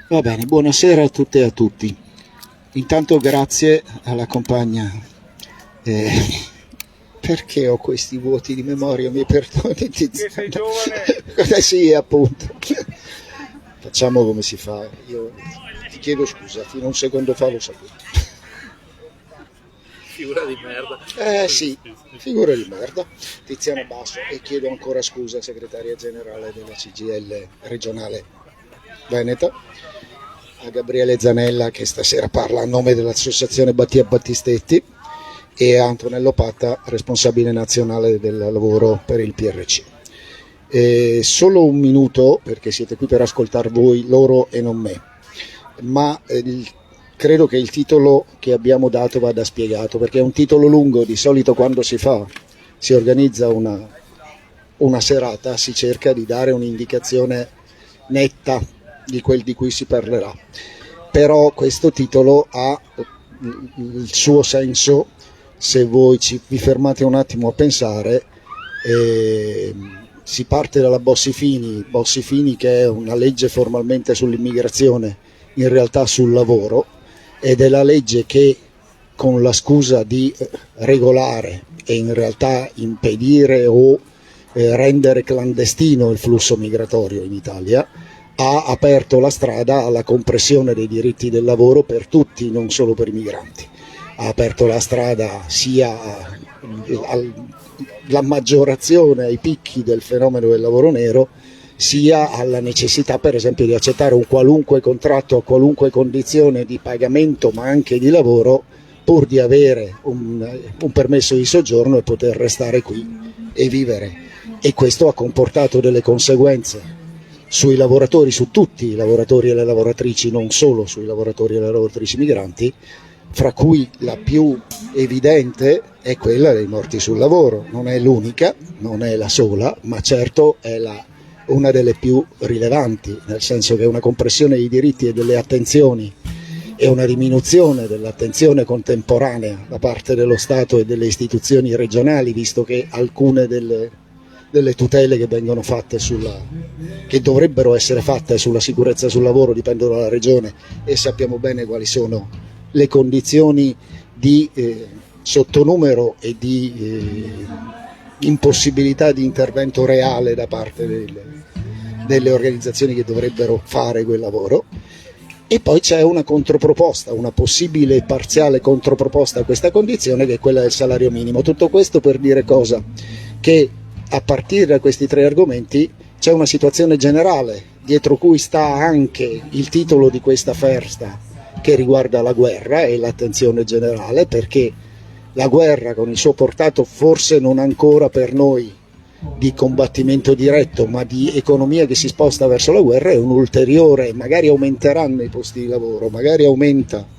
Va bene, buonasera a tutte e a tutti. Intanto grazie alla compagna. Eh, perché ho questi vuoti di memoria? Mi perdoni, Che sei giovane. Sì, appunto. Facciamo come si fa. Io ti chiedo scusa, fino a un secondo fa lo sapevo. Figura di merda. Sì, figura di merda. Tiziano Basso, e chiedo ancora scusa, segretaria generale della CGIL regionale Veneto, a Gabriele Zanella che stasera parla a nome dell'associazione Battia Battistetti, e a Antonello Patta, responsabile nazionale del lavoro per il PRC. Solo un minuto, perché siete qui per ascoltare voi, loro e non me, ma credo che il titolo che abbiamo dato vada spiegato, perché è un titolo lungo. Di solito quando si organizza una serata si cerca di dare un'indicazione netta di quel di cui si parlerà, però questo titolo ha il suo senso se voi vi fermate un attimo a pensare. Si parte dalla Bossi-Fini, che è una legge formalmente sull'immigrazione, in realtà sul lavoro, ed è la legge che, con la scusa di regolare e in realtà impedire o rendere clandestino il flusso migratorio in Italia, ha aperto la strada alla compressione dei diritti del lavoro per tutti, non solo per i migranti. Ha aperto la strada sia alla maggiorazione, ai picchi del fenomeno del lavoro nero, sia alla necessità, per esempio, di accettare un qualunque contratto a qualunque condizione di pagamento ma anche di lavoro, pur di avere un permesso di soggiorno e poter restare qui e vivere. E questo ha comportato delle conseguenze sui lavoratori, su tutti i lavoratori e le lavoratrici, non solo sui lavoratori e le lavoratrici migranti, fra cui la più evidente è quella dei morti sul lavoro. Non è l'unica, non è la sola, ma certo è una delle più rilevanti, nel senso che una compressione dei diritti e delle attenzioni e una diminuzione dell'attenzione contemporanea da parte dello Stato e delle istituzioni regionali, visto che alcune delle tutele che vengono fatte che dovrebbero essere fatte sulla sicurezza sul lavoro dipendono dalla regione, e sappiamo bene quali sono le condizioni di sottonumero e di impossibilità di intervento reale da parte delle organizzazioni che dovrebbero fare quel lavoro. E poi c'è una controproposta, una possibile parziale controproposta a questa condizione, che è quella del salario minimo. Tutto questo per dire cosa? Che a partire da questi tre argomenti c'è una situazione generale dietro cui sta anche il titolo di questa festa, che riguarda la guerra e l'attenzione generale, perché la guerra, con il suo portato forse non ancora per noi di combattimento diretto, ma di economia che si sposta verso la guerra, è un ulteriore, magari aumenteranno i posti di lavoro, magari aumenta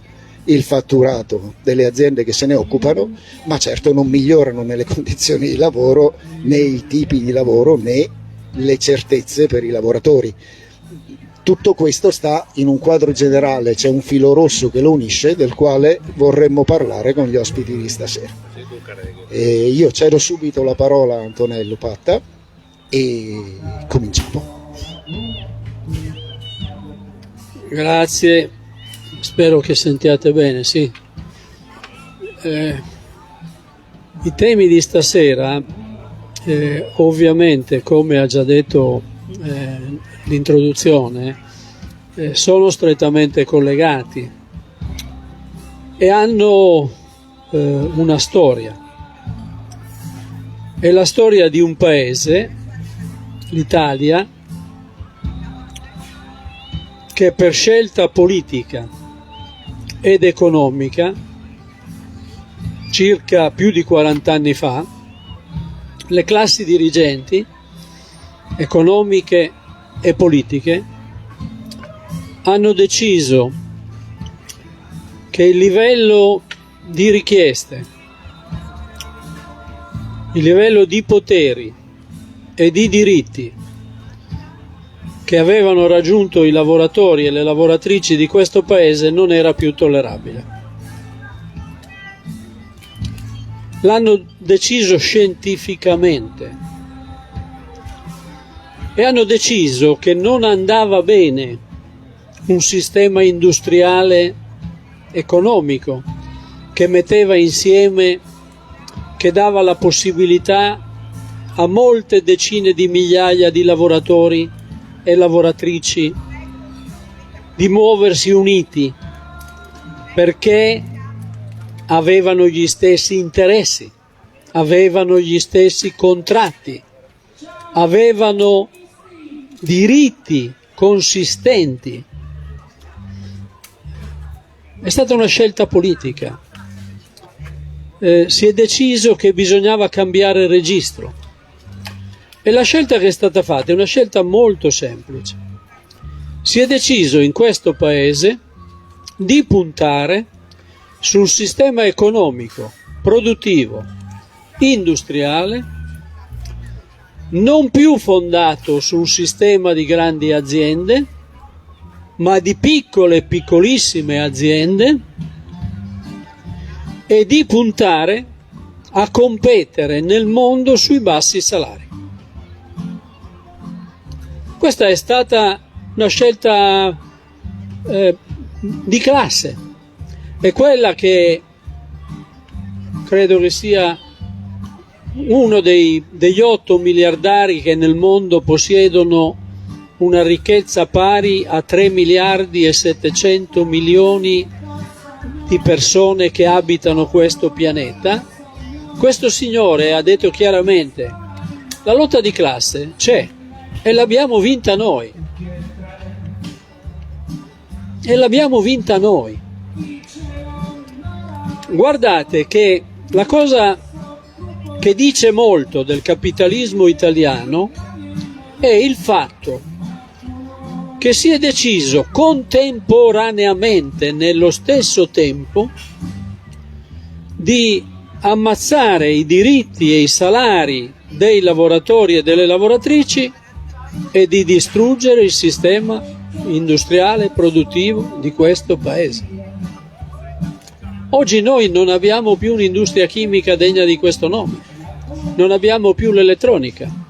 il fatturato delle aziende che se ne occupano, ma certo non migliorano nelle condizioni di lavoro, né i tipi di lavoro, né le certezze per i lavoratori. Tutto questo sta in un quadro generale, c'è un filo rosso che lo unisce, del quale vorremmo parlare con gli ospiti di stasera. E io cedo subito la parola a Antonello Patta e cominciamo. Grazie, spero che sentiate bene, sì. I temi di stasera, ovviamente, come ha già detto l'introduzione, sono strettamente collegati e hanno una storia. È la storia di un paese, l'Italia, che per scelta politica ed economica, circa più di 40 anni fa, le classi dirigenti economiche e politiche hanno deciso che il livello di richieste, il livello di poteri e di diritti che avevano raggiunto i lavoratori e le lavoratrici di questo paese non era più tollerabile. L'hanno deciso scientificamente e hanno deciso che non andava bene un sistema industriale economico che metteva insieme, che dava la possibilità a molte decine di migliaia di lavoratori e lavoratrici di muoversi uniti perché avevano gli stessi interessi, avevano gli stessi contratti, avevano diritti consistenti. È stata una scelta politica. Si è deciso che bisognava cambiare registro e la scelta che è stata fatta è una scelta molto semplice. Si è deciso in questo paese di puntare sul sistema economico, produttivo, industriale, non più fondato su un sistema di grandi aziende, ma di piccole e piccolissime aziende, e di puntare a competere nel mondo sui bassi salari. Questa è stata una scelta di classe, è quella che credo che sia uno degli 8 miliardari che nel mondo possiedono una ricchezza pari a 3 miliardi e 700 milioni di persone che abitano questo pianeta. Questo signore ha detto chiaramente: la lotta di classe c'è e l'abbiamo vinta noi. E l'abbiamo vinta noi. Guardate che la cosa che dice molto del capitalismo italiano è il fatto che si è deciso contemporaneamente, nello stesso tempo, di ammazzare i diritti e i salari dei lavoratori e delle lavoratrici e di distruggere il sistema industriale e produttivo di questo paese. Oggi noi non abbiamo più un'industria chimica degna di questo nome, non abbiamo più l'elettronica.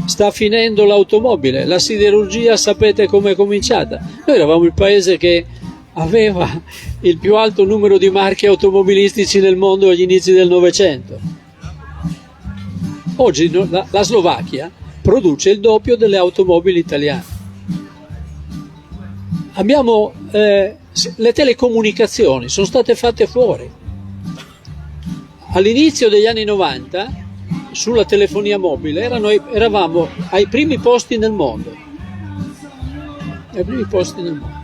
Sta finendo l'automobile, la siderurgia sapete come è cominciata. Noi eravamo il paese che aveva il più alto numero di marchi automobilistici nel mondo agli inizi del Novecento. Oggi la Slovacchia produce il doppio delle automobili italiane. Abbiamo le telecomunicazioni, sono state fatte fuori. All'inizio degli anni 90 sulla telefonia mobile eravamo ai primi posti nel mondo. Ai primi posti nel mondo.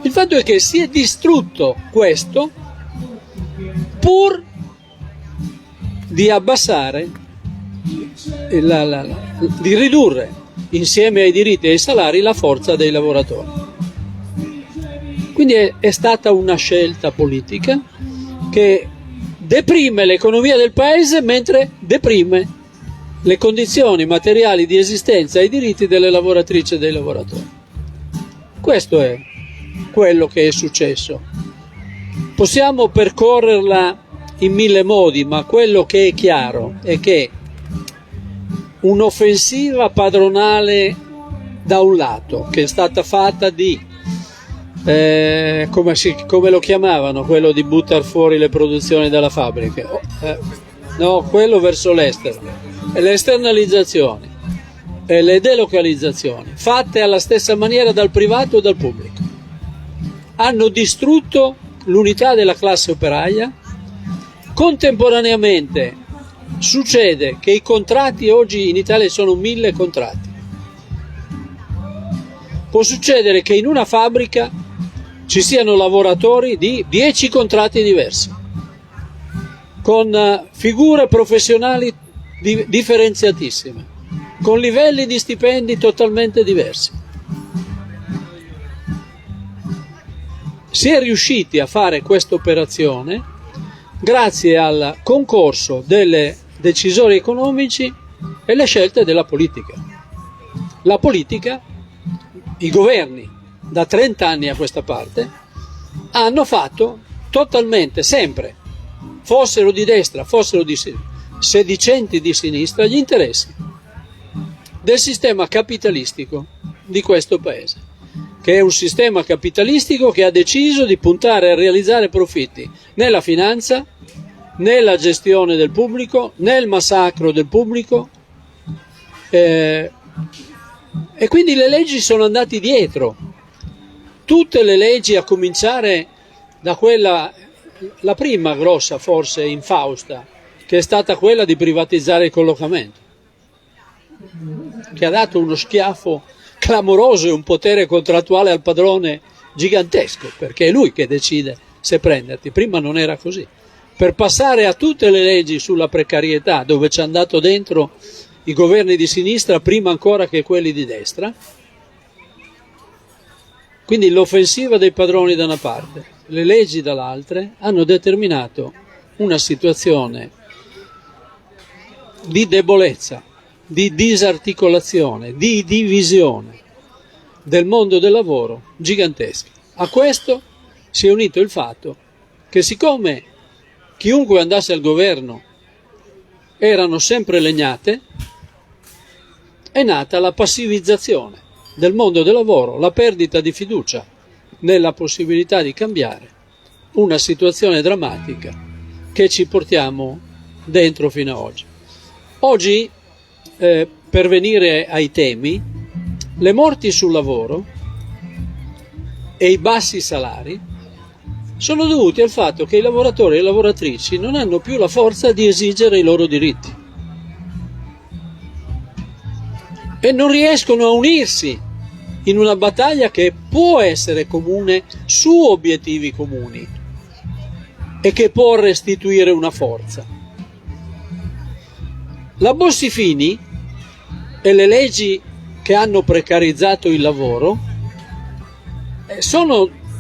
Il fatto è che si è distrutto questo pur di abbassare, di ridurre insieme ai diritti e ai salari la forza dei lavoratori. Quindi è stata una scelta politica che deprime l'economia del paese mentre deprime le condizioni materiali di esistenza e i diritti delle lavoratrici e dei lavoratori. Questo è quello che è successo. Possiamo percorrerla in mille modi, ma quello che è chiaro è che un'offensiva padronale da un lato, che è stata fatta di come lo chiamavano, quello di buttare fuori le produzioni dalla fabbrica, no, quello verso l'estero, e le esternalizzazioni e le delocalizzazioni fatte alla stessa maniera dal privato e dal pubblico hanno distrutto l'unità della classe operaia. Contemporaneamente succede che i contratti oggi in Italia sono 1000 contratti. Può succedere che in una fabbrica ci siano lavoratori di 10 contratti diversi, con figure professionali differenziatissime, con livelli di stipendi totalmente diversi. Si è riusciti a fare questa operazione grazie al concorso delle decisori economici e le scelte della politica. La politica, i governi da 30 anni a questa parte hanno fatto totalmente, sempre, fossero di destra, fossero di sedicenti di sinistra, gli interessi del sistema capitalistico di questo paese, che è un sistema capitalistico che ha deciso di puntare a realizzare profitti nella finanza, nella gestione del pubblico, nel massacro del pubblico, e quindi le leggi sono andate dietro. Tutte le leggi, a cominciare da quella, la prima grossa forse infausta, che è stata quella di privatizzare il collocamento, che ha dato uno schiaffo clamoroso e un potere contrattuale al padrone gigantesco, perché è lui che decide se prenderti. Prima non era così. Per passare a tutte le leggi sulla precarietà, dove ci hanno dato dentro i governi di sinistra prima ancora che quelli di destra, quindi l'offensiva dei padroni da una parte, le leggi dall'altra, hanno determinato una situazione di debolezza, di disarticolazione, di divisione del mondo del lavoro gigantesca. A questo si è unito il fatto che, siccome chiunque andasse al governo erano sempre legnate, è nata la passivizzazione del mondo del lavoro, la perdita di fiducia nella possibilità di cambiare una situazione drammatica che ci portiamo dentro fino ad oggi. Oggi, per venire ai temi, le morti sul lavoro e i bassi salari sono dovuti al fatto che i lavoratori e le lavoratrici non hanno più la forza di esigere i loro diritti e non riescono a unirsi in una battaglia che può essere comune su obiettivi comuni e che può restituire una forza. La Bossi-Fini e le leggi che hanno precarizzato il lavoro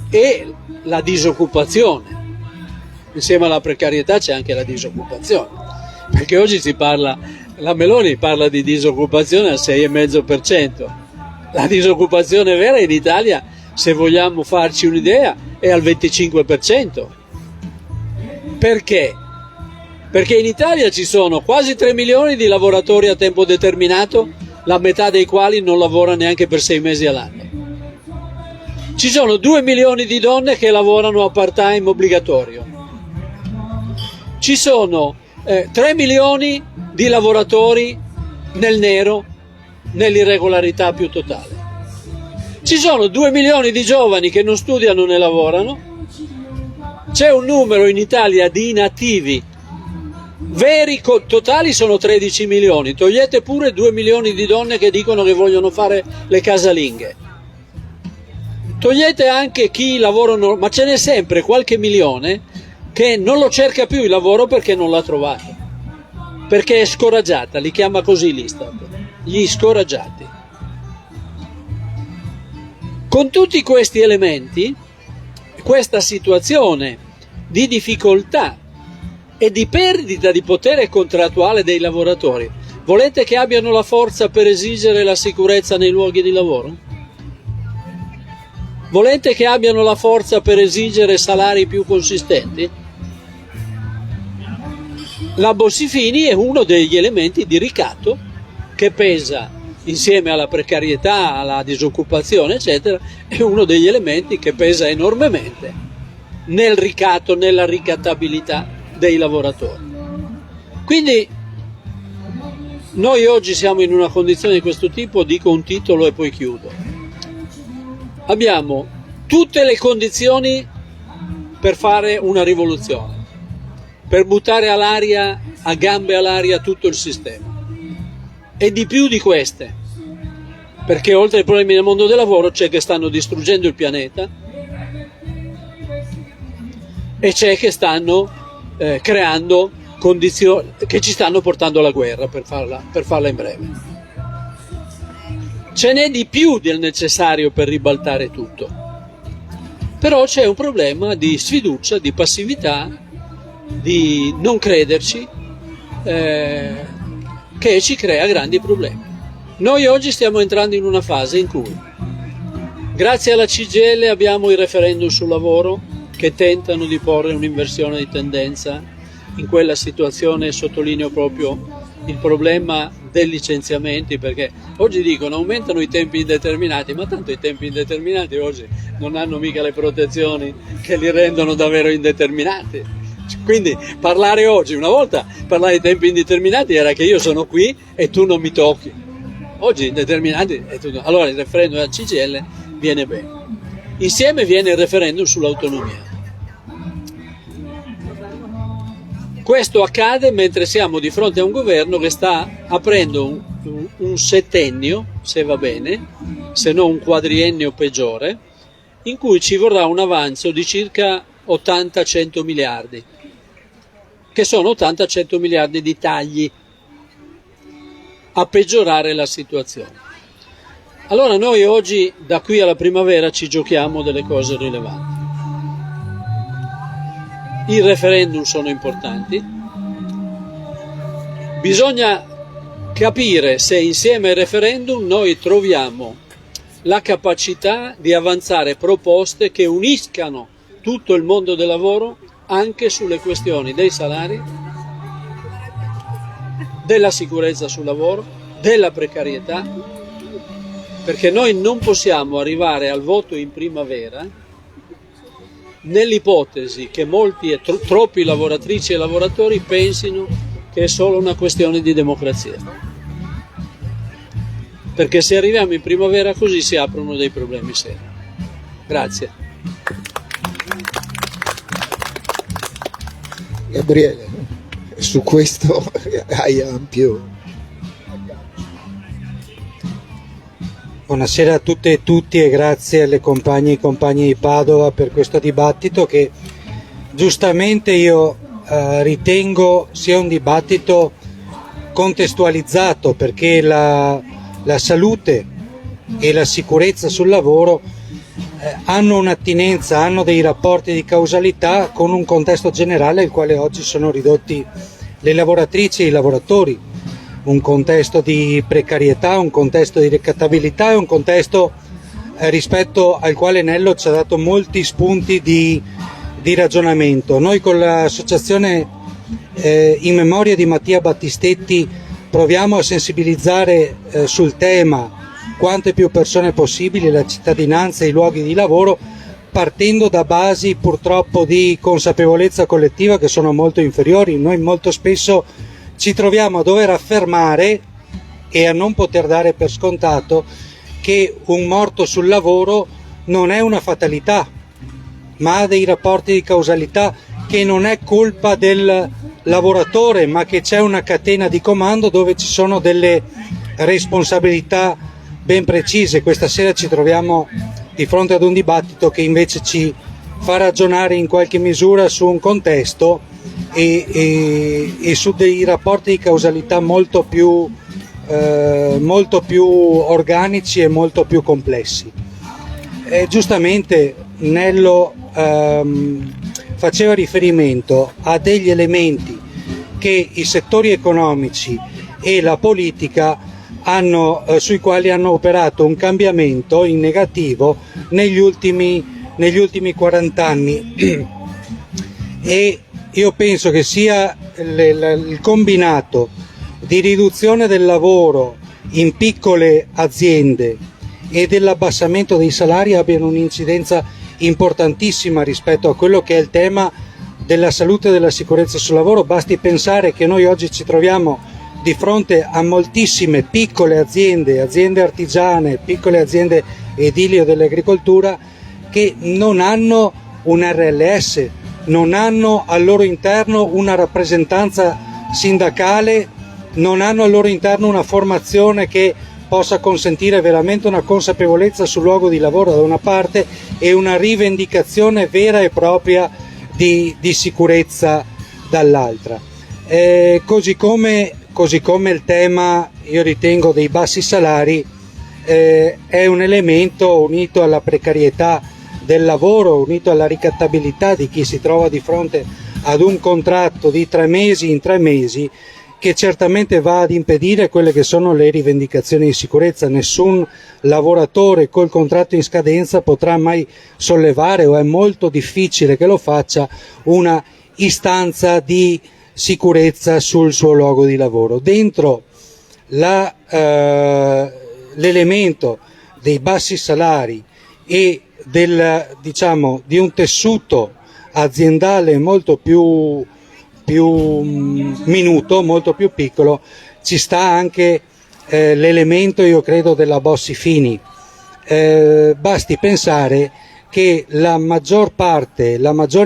e la disoccupazione. Insieme alla precarietà c'è anche la disoccupazione, perché oggi la Meloni parla di disoccupazione al 6,5%. La disoccupazione vera in Italia, se vogliamo farci un'idea, è al 25%. Perché? Perché in Italia ci sono quasi 3 milioni di lavoratori a tempo determinato, la metà dei quali non lavora neanche per 6 mesi all'anno. Ci sono 2 milioni di donne che lavorano a part-time obbligatorio. Ci sono 3 milioni di lavoratori nel nero, nell'irregolarità più totale. Ci sono 2 milioni di giovani che non studiano né lavorano. C'è un numero in Italia di inattivi veri totali, sono 13 milioni. Togliete pure 2 milioni di donne che dicono che vogliono fare le casalinghe. Togliete anche chi lavora, ma ce n'è sempre qualche milione che non lo cerca più il lavoro perché non l'ha trovato, perché è scoraggiata, li chiama così l'Istat, gli scoraggiati. Con tutti questi elementi, questa situazione di difficoltà e di perdita di potere contrattuale dei lavoratori, volete che abbiano la forza per esigere la sicurezza nei luoghi di lavoro? Volete che abbiano la forza per esigere salari più consistenti? La Bossi-Fini è uno degli elementi di ricatto che pesa insieme alla precarietà, alla disoccupazione, eccetera, è uno degli elementi che pesa enormemente nel ricatto, nella ricattabilità dei lavoratori. Quindi noi oggi siamo in una condizione di questo tipo, dico un titolo e poi chiudo. Abbiamo tutte le condizioni per fare una rivoluzione, per buttare all'aria, a gambe all'aria tutto il sistema. E di più di queste, perché oltre ai problemi del mondo del lavoro c'è che stanno distruggendo il pianeta e c'è che stanno creando condizioni che ci stanno portando alla guerra, per farla in breve. Ce n'è di più del necessario per ribaltare tutto, però c'è un problema di sfiducia, di passività, di non crederci, che ci crea grandi problemi. Noi oggi stiamo entrando in una fase in cui, grazie alla CGIL, abbiamo i referendum sul lavoro che tentano di porre un'inversione di tendenza in quella situazione. Sottolineo proprio il problema dei licenziamenti, perché oggi dicono aumentano i tempi indeterminati, ma tanto i tempi indeterminati oggi non hanno mica le protezioni che li rendono davvero indeterminati. Quindi parlare oggi, una volta parlare di tempi indeterminati era che io sono qui e tu non mi tocchi. Oggi indeterminati è tutto. Allora il referendum della CGIL viene bene. Insieme viene il referendum sull'autonomia. Questo accade mentre siamo di fronte a un governo che sta aprendo un settennio, se va bene, se non un quadriennio peggiore, in cui ci vorrà un avanzo di circa 80-100 miliardi, che sono 80-100 miliardi di tagli a peggiorare la situazione. Allora noi oggi, da qui alla primavera, ci giochiamo delle cose rilevanti. I referendum sono importanti, bisogna capire se insieme ai referendum noi troviamo la capacità di avanzare proposte che uniscano tutto il mondo del lavoro anche sulle questioni dei salari, della sicurezza sul lavoro, della precarietà, perché noi non possiamo arrivare al voto in primavera nell'ipotesi che molti e troppi lavoratrici e lavoratori pensino che è solo una questione di democrazia. Perché se arriviamo in primavera così si aprono dei problemi seri. Grazie. Gabriele, su questo hai ampio. Buonasera a tutte e tutti e grazie alle compagne e compagni di Padova per questo dibattito che giustamente io ritengo sia un dibattito contestualizzato, perché la salute e la sicurezza sul lavoro hanno un'attinenza, hanno dei rapporti di causalità con un contesto generale al quale oggi sono ridotti le lavoratrici e i lavoratori. Un contesto di precarietà, un contesto di ricattabilità e un contesto rispetto al quale Nello ci ha dato molti spunti di ragionamento. Noi con l'associazione in memoria di Mattia Battistetti proviamo a sensibilizzare sul tema quante più persone possibili, la cittadinanza e i luoghi di lavoro, partendo da basi purtroppo di consapevolezza collettiva che sono molto inferiori. Noi molto spesso ci troviamo a dover affermare e a non poter dare per scontato che un morto sul lavoro non è una fatalità, ma ha dei rapporti di causalità, che non è colpa del lavoratore, ma che c'è una catena di comando dove ci sono delle responsabilità ben precise. Questa sera ci troviamo di fronte ad un dibattito che invece ci fa ragionare in qualche misura su un contesto e su dei rapporti di causalità molto più organici e molto più complessi. Giustamente Nello faceva riferimento a degli elementi che i settori economici e la politica sui quali hanno operato un cambiamento in negativo negli ultimi 40 anni e io penso che sia il combinato di riduzione del lavoro in piccole aziende e dell'abbassamento dei salari abbiano un'incidenza importantissima rispetto a quello che è il tema della salute e della sicurezza sul lavoro. Basti pensare che noi oggi ci troviamo di fronte a moltissime piccole aziende artigiane, piccole aziende edili o dell'agricoltura che non hanno un RLS, non hanno al loro interno una rappresentanza sindacale, non hanno al loro interno una formazione che possa consentire veramente una consapevolezza sul luogo di lavoro da una parte e una rivendicazione vera e propria di sicurezza dall'altra. Così come il tema, io ritengo, dei bassi salari è un elemento unito alla precarietà del lavoro, unito alla ricattabilità di chi si trova di fronte ad un contratto di 3 mesi in 3 mesi, che certamente va ad impedire quelle che sono le rivendicazioni di sicurezza. Nessun lavoratore col contratto in scadenza potrà mai sollevare, o è molto difficile che lo faccia, una istanza di sicurezza sul suo luogo di lavoro. Dentro l'elemento dei bassi salari e di un tessuto aziendale molto più minuto, molto più piccolo, ci sta anche l'elemento, io credo, della Bossi-Fini. Basti pensare che la maggior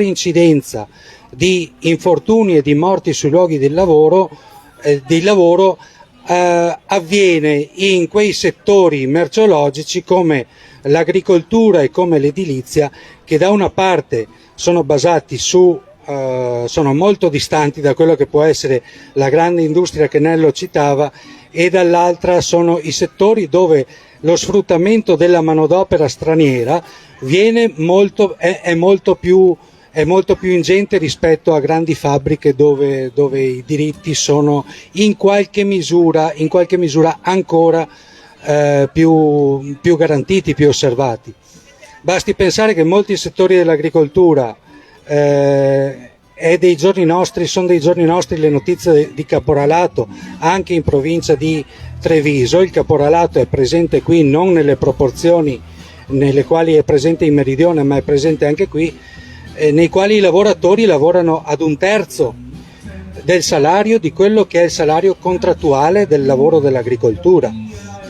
incidenza di infortuni e di morti sui luoghi del lavoro avviene in quei settori merceologici come l'agricoltura e come l'edilizia, che da una parte sono basati sono molto distanti da quello che può essere la grande industria che Nello citava, e dall'altra sono i settori dove lo sfruttamento della manodopera straniera è molto più ingente rispetto a grandi fabbriche dove i diritti sono in qualche misura ancora più garantiti, più osservati. Basti pensare che molti settori dell'agricoltura sono dei giorni nostri le notizie di caporalato anche in provincia di Treviso. Il caporalato è presente qui non nelle proporzioni nelle quali è presente in Meridione, ma è presente anche qui, nei quali i lavoratori lavorano ad un terzo del salario di quello che è il salario contrattuale del lavoro dell'agricoltura,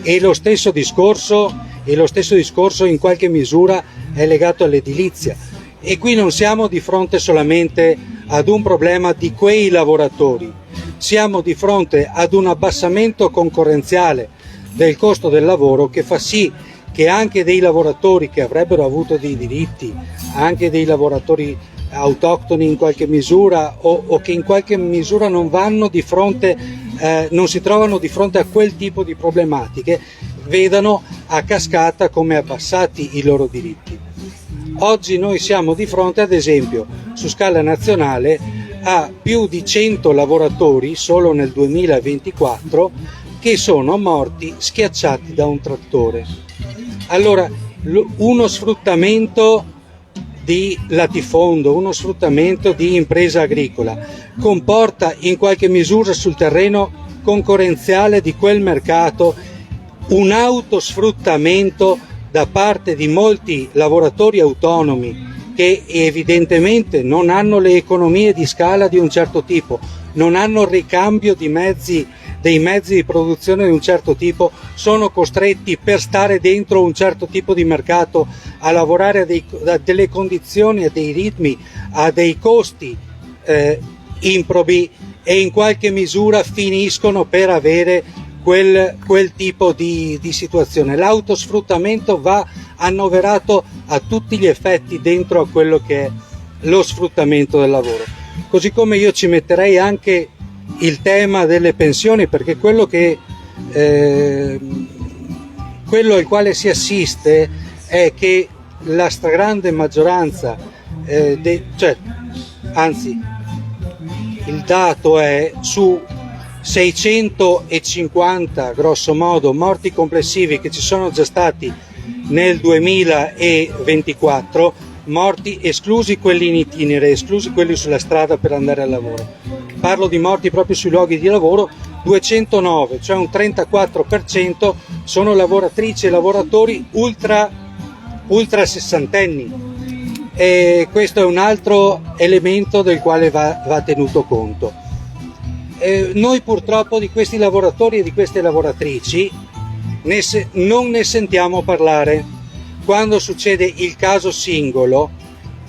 e lo stesso discorso in qualche misura è legato all'edilizia. E qui non siamo di fronte solamente ad un problema di quei lavoratori, siamo di fronte ad un abbassamento concorrenziale del costo del lavoro che fa sì che anche dei lavoratori che avrebbero avuto dei diritti, anche dei lavoratori autoctoni in qualche misura o che in qualche misura non si trovano di fronte a quel tipo di problematiche, vedano a cascata come abbassati i loro diritti. Oggi noi siamo di fronte, ad esempio, su scala nazionale, a più di 100 lavoratori solo nel 2024 che sono morti schiacciati da un trattore. Allora, uno sfruttamento di latifondo, uno sfruttamento di impresa agricola comporta in qualche misura sul terreno concorrenziale di quel mercato un autosfruttamento da parte di molti lavoratori autonomi che evidentemente non hanno le economie di scala di un certo tipo, non hanno il ricambio dei mezzi di produzione di un certo tipo, sono costretti, per stare dentro un certo tipo di mercato, a lavorare a delle condizioni, a dei ritmi, a dei costi improbi, e in qualche misura finiscono per avere quel tipo di situazione. L'autosfruttamento va annoverato a tutti gli effetti dentro a quello che è lo sfruttamento del lavoro. Così come io ci metterei anche il tema delle pensioni, perché quello al quale si assiste è che la stragrande maggioranza il dato è su 650 grosso modo morti complessivi che ci sono già stati nel 2024, morti esclusi quelli in itinere, esclusi quelli sulla strada per andare al lavoro. Parlo di morti proprio sui luoghi di lavoro, 209, cioè un 34% sono lavoratrici e lavoratori ultra sessantenni, e questo è un altro elemento del quale va tenuto conto. Noi purtroppo di questi lavoratori e di queste lavoratrici non ne sentiamo parlare. Quando succede il caso singolo,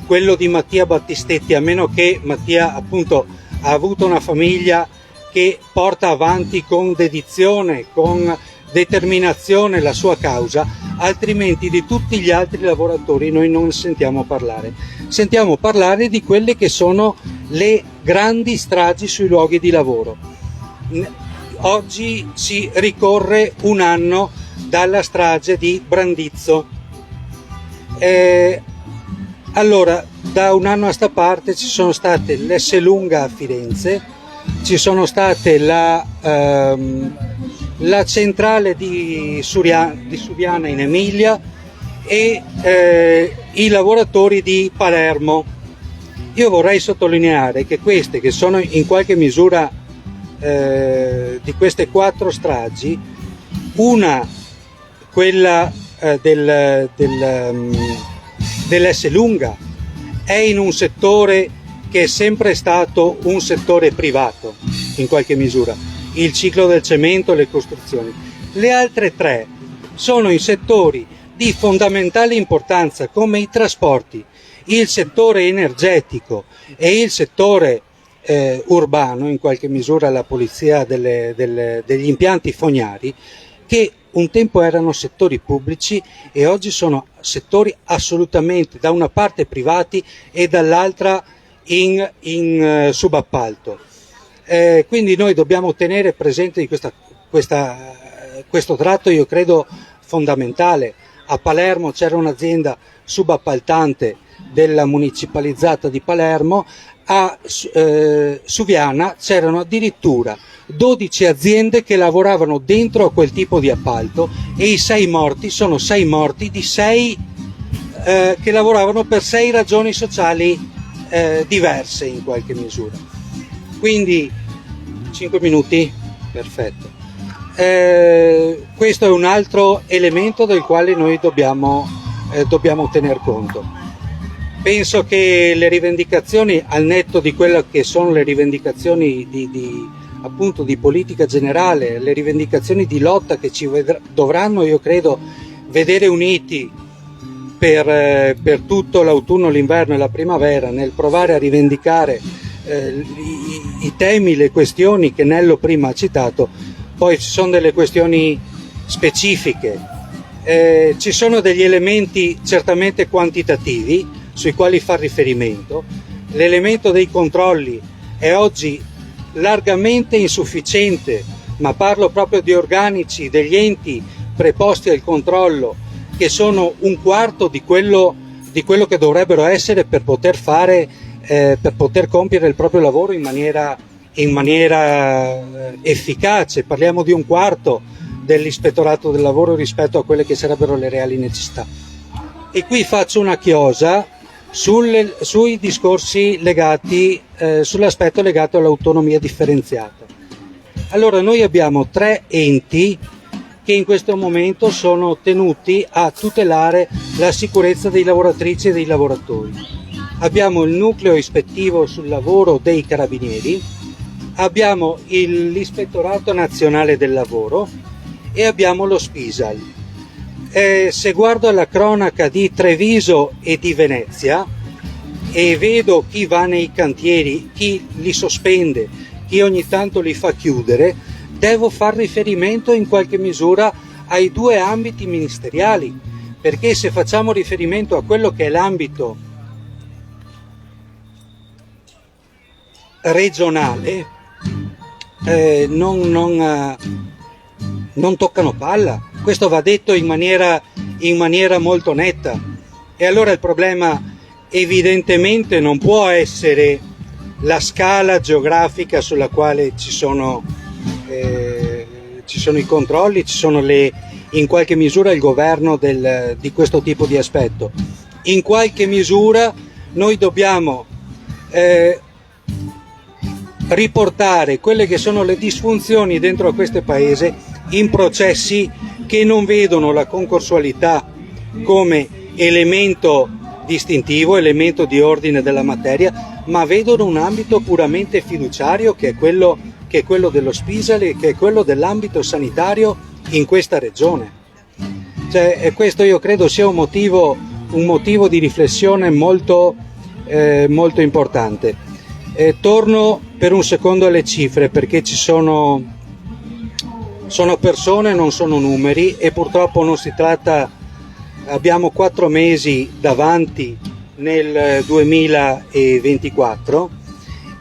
quello di Mattia Battistetti, a meno che Mattia appunto ha avuto una famiglia che porta avanti con dedizione, con determinazione la sua causa, altrimenti di tutti gli altri lavoratori noi non sentiamo parlare. Sentiamo parlare di quelle che sono le grandi stragi sui luoghi di lavoro. Oggi si ricorre un anno dalla strage di Brandizzo. Allora, da un anno a sta parte ci sono state l'Esselunga a Firenze, ci sono state la centrale di Subiana in Emilia e i lavoratori di Palermo. Io vorrei sottolineare che queste, che sono in qualche misura di queste 4 stragi, una, quella dell'Esselunga, è in un settore che è sempre stato un settore privato, in qualche misura, il ciclo del cemento e le costruzioni. Le altre 3 sono in settori di fondamentale importanza come i trasporti, il settore energetico e il settore urbano, in qualche misura la polizia degli impianti fognari, che un tempo erano settori pubblici e oggi sono settori assolutamente da una parte privati e dall'altra in subappalto. Quindi noi dobbiamo tenere presente questo tratto, io credo fondamentale. A Palermo c'era un'azienda subappaltante della municipalizzata di Palermo, a Suviana c'erano addirittura 12 aziende che lavoravano dentro a quel tipo di appalto e i 6 morti sono 6 morti di 6 che lavoravano per 6 ragioni sociali diverse in qualche misura. Quindi 5 minuti? Perfetto. Questo è un altro elemento del quale noi dobbiamo tener conto. Penso che le rivendicazioni, al netto di quelle che sono le rivendicazioni appunto di politica generale, le rivendicazioni di lotta che ci dovranno, io credo, vedere uniti per tutto l'autunno, l'inverno e la primavera, nel provare a rivendicare i temi, le questioni che Nello prima ha citato. Poi ci sono delle questioni specifiche, ci sono degli elementi certamente quantitativi sui quali far riferimento. L'elemento dei controlli è oggi largamente insufficiente, ma parlo proprio di organici degli enti preposti al controllo, che sono un quarto di quello che dovrebbero essere per poter compiere il proprio lavoro in maniera efficace. Parliamo di un quarto dell'ispettorato del lavoro rispetto a quelle che sarebbero le reali necessità. E qui faccio una chiosa sui discorsi legati, sull'aspetto legato all'autonomia differenziata. Allora, noi abbiamo 3 enti che in questo momento sono tenuti a tutelare la sicurezza dei lavoratrici e dei lavoratori. Abbiamo il nucleo ispettivo sul lavoro dei Carabinieri, abbiamo l'Ispettorato Nazionale del Lavoro e abbiamo lo Spisal. Se guardo la cronaca di Treviso e di Venezia e vedo chi va nei cantieri, chi li sospende, chi ogni tanto li fa chiudere, devo far riferimento in qualche misura ai 2 ambiti ministeriali, perché se facciamo riferimento a quello che è l'ambito regionale, non toccano palla. Questo va detto in maniera molto netta. E allora il problema evidentemente non può essere la scala geografica sulla quale ci sono i controlli, ci sono in qualche misura il governo di questo tipo di aspetto. In qualche misura noi dobbiamo riportare quelle che sono le disfunzioni dentro a questo paese in processi che non vedono la concorsualità come elemento distintivo, elemento di ordine della materia, ma vedono un ambito puramente fiduciario che è quello dello Spisal e che è quello dell'ambito sanitario in questa regione. E questo io credo sia un motivo di riflessione molto importante. Torno per un secondo alle cifre, perché sono persone, non sono numeri, e purtroppo non si tratta, abbiamo 4 mesi davanti nel 2024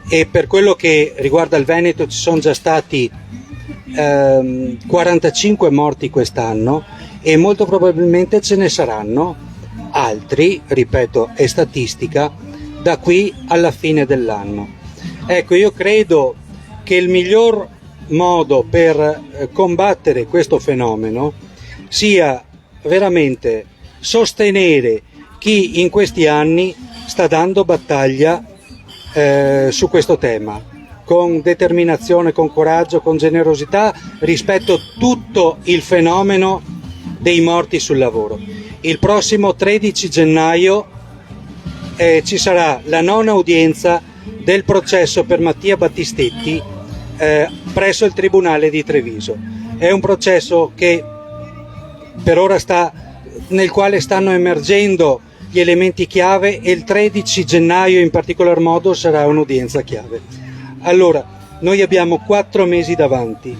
e per quello che riguarda il Veneto ci sono già stati 45 morti quest'anno e molto probabilmente ce ne saranno altri, ripeto, è statistica, da qui alla fine dell'anno. Ecco, io credo che il miglior modo per combattere questo fenomeno sia veramente sostenere chi in questi anni sta dando battaglia su questo tema, con determinazione, con coraggio, con generosità rispetto a tutto il fenomeno dei morti sul lavoro. Il prossimo 13 gennaio ci sarà la nona udienza del processo per Mattia Battistetti presso il Tribunale di Treviso. È un processo che per ora nel quale stanno emergendo gli elementi chiave, e il 13 gennaio in particolar modo sarà un'udienza chiave. Allora, noi abbiamo 4 mesi davanti,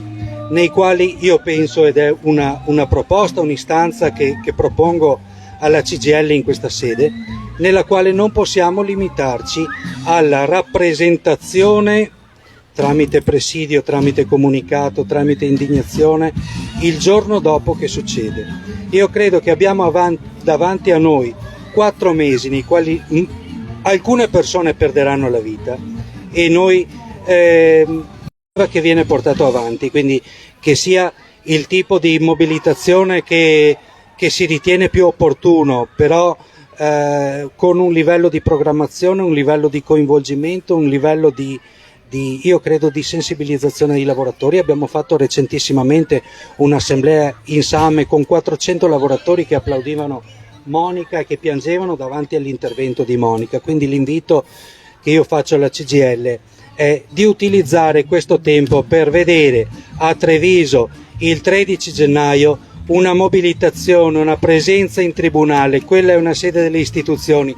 nei quali io penso, ed è una proposta, un'istanza che propongo alla CGIL in questa sede, nella quale non possiamo limitarci alla rappresentazione tramite presidio, tramite comunicato, tramite indignazione, il giorno dopo che succede. Io credo che abbiamo davanti a noi 4 mesi nei quali alcune persone perderanno la vita, e noi che viene portato avanti, quindi che sia il tipo di mobilitazione che si ritiene più opportuno, però con un livello di programmazione, un livello di coinvolgimento, un livello io credo di sensibilizzazione dei lavoratori. Abbiamo fatto recentissimamente un'assemblea in Same con 400 lavoratori che applaudivano Monica e che piangevano davanti all'intervento di Monica, quindi l'invito che io faccio alla CGIL è di utilizzare questo tempo per vedere a Treviso il 13 gennaio una mobilitazione, una presenza in tribunale. Quella è una sede delle istituzioni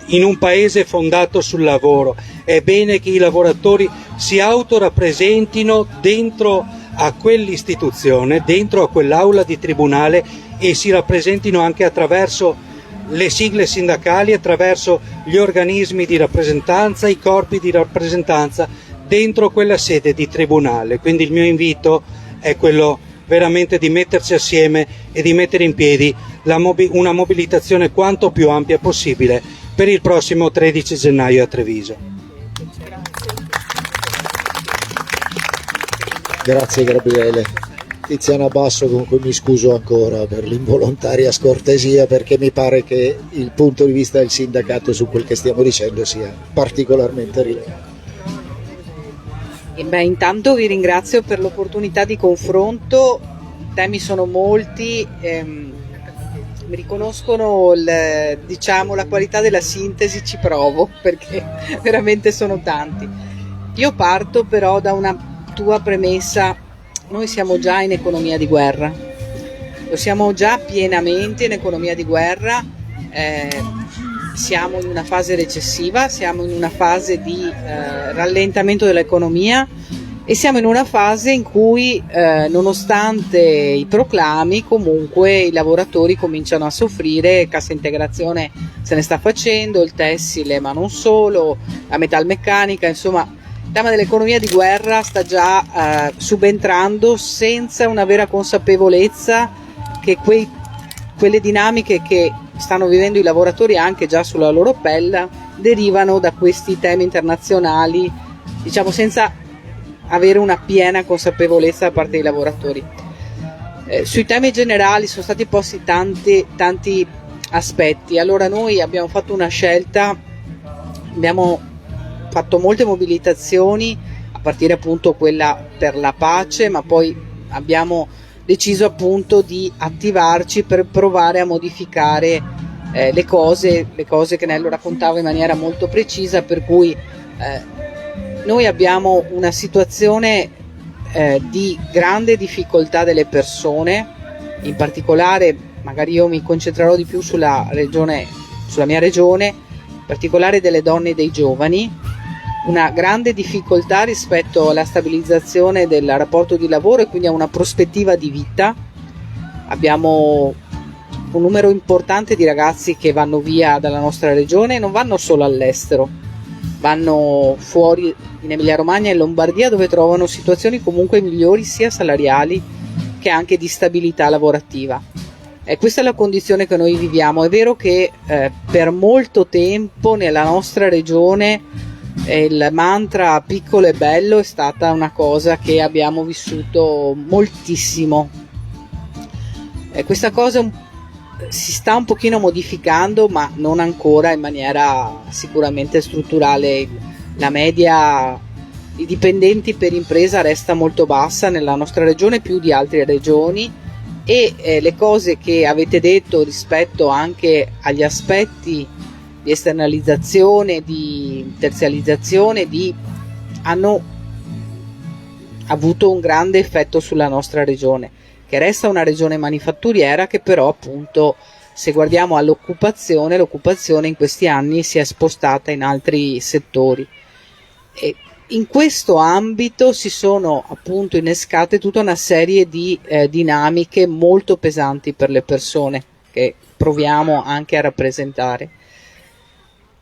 in un paese fondato sul lavoro. È bene che i lavoratori si autorappresentino dentro a quell'istituzione, dentro a quell'aula di tribunale, e si rappresentino anche attraverso le sigle sindacali, attraverso gli organismi di rappresentanza, i corpi di rappresentanza dentro quella sede di tribunale. Quindi il mio invito è quello veramente di metterci assieme e di mettere in piedi una mobilitazione quanto più ampia possibile per il prossimo 13 gennaio a Treviso. Grazie Gabriele. Tiziana Basso, con cui mi scuso ancora per l'involontaria scortesia, perché mi pare che il punto di vista del sindacato su quel che stiamo dicendo sia particolarmente rilevante. Intanto vi ringrazio per l'opportunità di confronto. I temi sono molti, mi riconoscono la qualità della sintesi, ci provo perché veramente sono tanti. Io parto però da una tua premessa: noi siamo già in economia di guerra, lo siamo già pienamente in economia di guerra, siamo in una fase recessiva, siamo in una fase di rallentamento dell'economia, e siamo in una fase in cui nonostante i proclami comunque i lavoratori cominciano a soffrire. Cassa integrazione se ne sta facendo, il tessile ma non solo, la metalmeccanica, insomma il tema dell'economia di guerra sta già subentrando senza una vera consapevolezza che quelle dinamiche che stanno vivendo i lavoratori anche già sulla loro pelle derivano da questi temi internazionali, diciamo senza avere una piena consapevolezza da parte dei lavoratori. Sui temi generali sono stati posti tanti aspetti. Allora noi abbiamo fatto una scelta, abbiamo fatto molte mobilitazioni, a partire appunto quella per la pace, ma poi abbiamo deciso appunto di attivarci per provare a modificare le cose che Nello raccontava in maniera molto precisa, per cui noi abbiamo una situazione di grande difficoltà delle persone, in particolare magari io mi concentrerò di più sulla mia regione, in particolare delle donne e dei giovani, una grande difficoltà rispetto alla stabilizzazione del rapporto di lavoro e quindi a una prospettiva di vita. Abbiamo un numero importante di ragazzi che vanno via dalla nostra regione, e non vanno solo all'estero, vanno fuori in Emilia Romagna e in Lombardia, dove trovano situazioni comunque migliori sia salariali che anche di stabilità lavorativa. Questa è la condizione che noi viviamo. È vero che per molto tempo nella nostra regione il mantra piccolo e bello è stata una cosa che abbiamo vissuto moltissimo. Questa cosa si sta un pochino modificando, ma non ancora in maniera sicuramente strutturale. La media i dipendenti per impresa resta molto bassa nella nostra regione, più di altre regioni, e le cose che avete detto rispetto anche agli aspetti di esternalizzazione, di terzializzazione, hanno avuto un grande effetto sulla nostra regione, che resta una regione manifatturiera, che però appunto, se guardiamo all'occupazione, l'occupazione in questi anni si è spostata in altri settori. E in questo ambito si sono appunto innescate tutta una serie di dinamiche molto pesanti per le persone, che proviamo anche a rappresentare.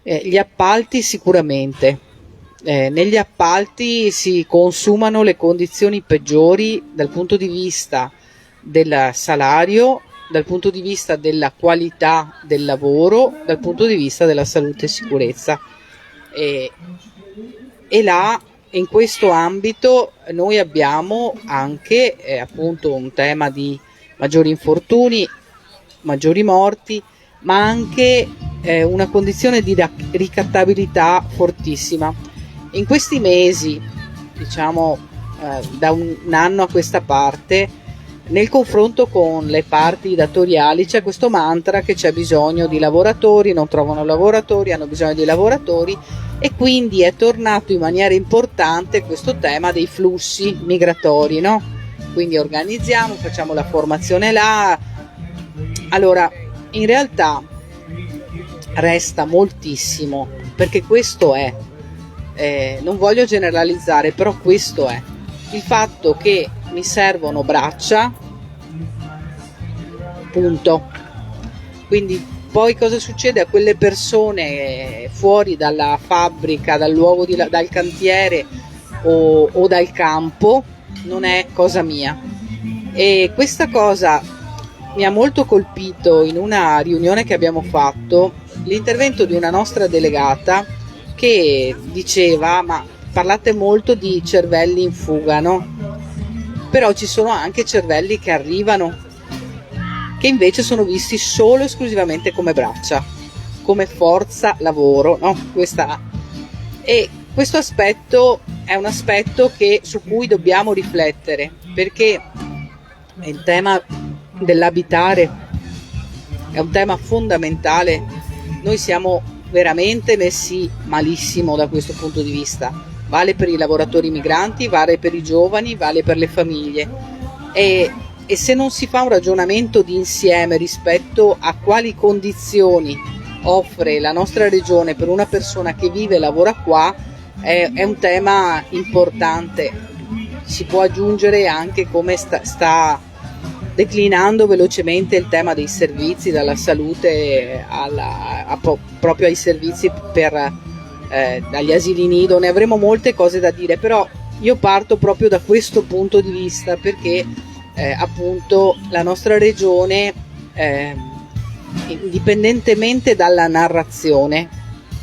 Gli appalti sicuramente. Negli appalti si consumano le condizioni peggiori dal punto di vista del salario, dal punto di vista della qualità del lavoro, dal punto di vista della salute e sicurezza. E là, in questo ambito, noi abbiamo anche appunto un tema di maggiori infortuni, maggiori morti, ma anche una condizione di ricattabilità fortissima. In questi mesi, diciamo da un anno a questa parte, nel confronto con le parti datoriali c'è questo mantra che c'è bisogno di lavoratori, non trovano lavoratori, hanno bisogno di lavoratori, e quindi è tornato in maniera importante questo tema dei flussi migratori, no? Quindi organizziamo, facciamo la formazione là. Allora, in realtà resta moltissimo, perché questo è, non voglio generalizzare, però questo è il fatto che mi servono braccia, punto. Quindi poi cosa succede a quelle persone fuori dalla fabbrica, dal luogo dal cantiere o dal campo, non è cosa mia. E questa cosa mi ha molto colpito in una riunione che abbiamo fatto, l'intervento di una nostra delegata che diceva: ma parlate molto di cervelli in fuga, no? Però ci sono anche cervelli che arrivano, che invece sono visti solo e esclusivamente come braccia, come forza lavoro, no? E questo aspetto è un aspetto su cui dobbiamo riflettere, perché il tema dell'abitare è un tema fondamentale. Noi siamo veramente messi malissimo da questo punto di vista. Vale per i lavoratori migranti, vale per i giovani, vale per le famiglie. E se non si fa un ragionamento di insieme rispetto a quali condizioni offre la nostra regione per una persona che vive e lavora qua, è un tema importante. Si può aggiungere anche come sta declinando velocemente il tema dei servizi, dalla salute proprio ai servizi dagli asili nido. Ne avremo molte cose da dire, però io parto proprio da questo punto di vista, perché appunto la nostra regione, indipendentemente dalla narrazione,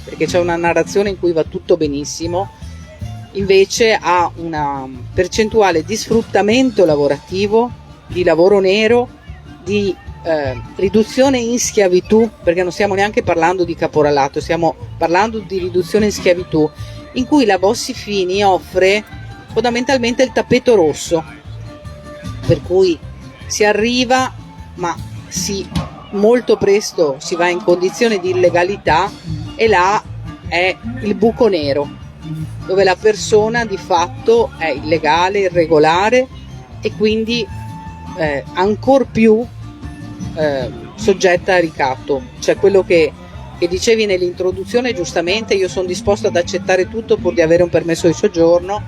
perché c'è una narrazione in cui va tutto benissimo, invece ha una percentuale di sfruttamento lavorativo, di lavoro nero, di riduzione in schiavitù, perché non stiamo neanche parlando di caporalato, stiamo parlando di riduzione in schiavitù, in cui la Bossi-Fini offre fondamentalmente il tappeto rosso, per cui si arriva, ma molto presto si va in condizione di illegalità, e là è il buco nero, dove la persona di fatto è illegale, irregolare, e quindi ancor più soggetta a ricatto. Cioè, quello che dicevi nell'introduzione, giustamente, io sono disposto ad accettare tutto pur di avere un permesso di soggiorno,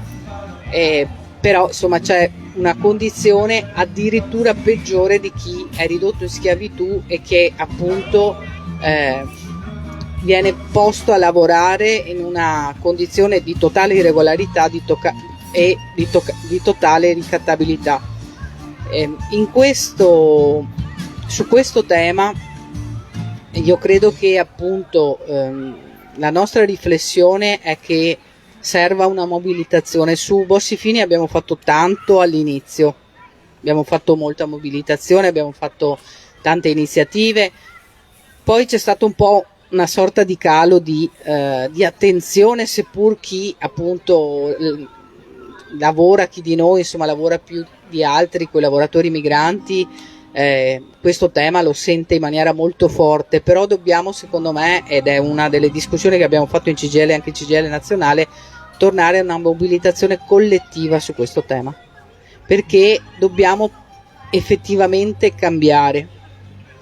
però insomma c'è una condizione addirittura peggiore di chi è ridotto in schiavitù e che appunto viene posto a lavorare in una condizione di totale irregolarità e di totale ricattabilità. Su questo tema io credo che appunto la nostra riflessione è che serva una mobilitazione. Su Bossi-Fini abbiamo fatto tanto all'inizio, abbiamo fatto molta mobilitazione, abbiamo fatto tante iniziative, poi c'è stato un po' una sorta di calo di attenzione, seppur chi appunto lavora, chi di noi insomma lavora più di altri, quei lavoratori migranti, questo tema lo sente in maniera molto forte, però dobbiamo, secondo me, ed è una delle discussioni che abbiamo fatto in CGIL e anche in CGIL nazionale, tornare a una mobilitazione collettiva su questo tema, perché dobbiamo effettivamente cambiare.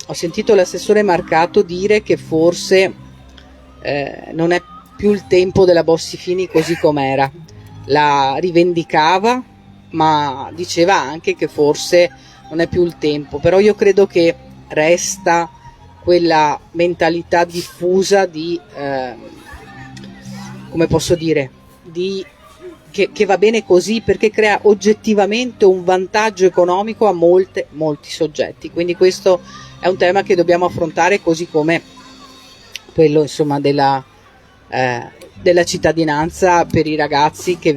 Ho sentito l'assessore Marcato dire che forse non è più il tempo della Bossi-Fini così com'era, la rivendicava, ma diceva anche che forse non è più il tempo, però io credo che resta quella mentalità diffusa di come posso dire, che va bene così, perché crea oggettivamente un vantaggio economico a molti soggetti, quindi questo è un tema che dobbiamo affrontare, così come quello insomma della cittadinanza per i ragazzi che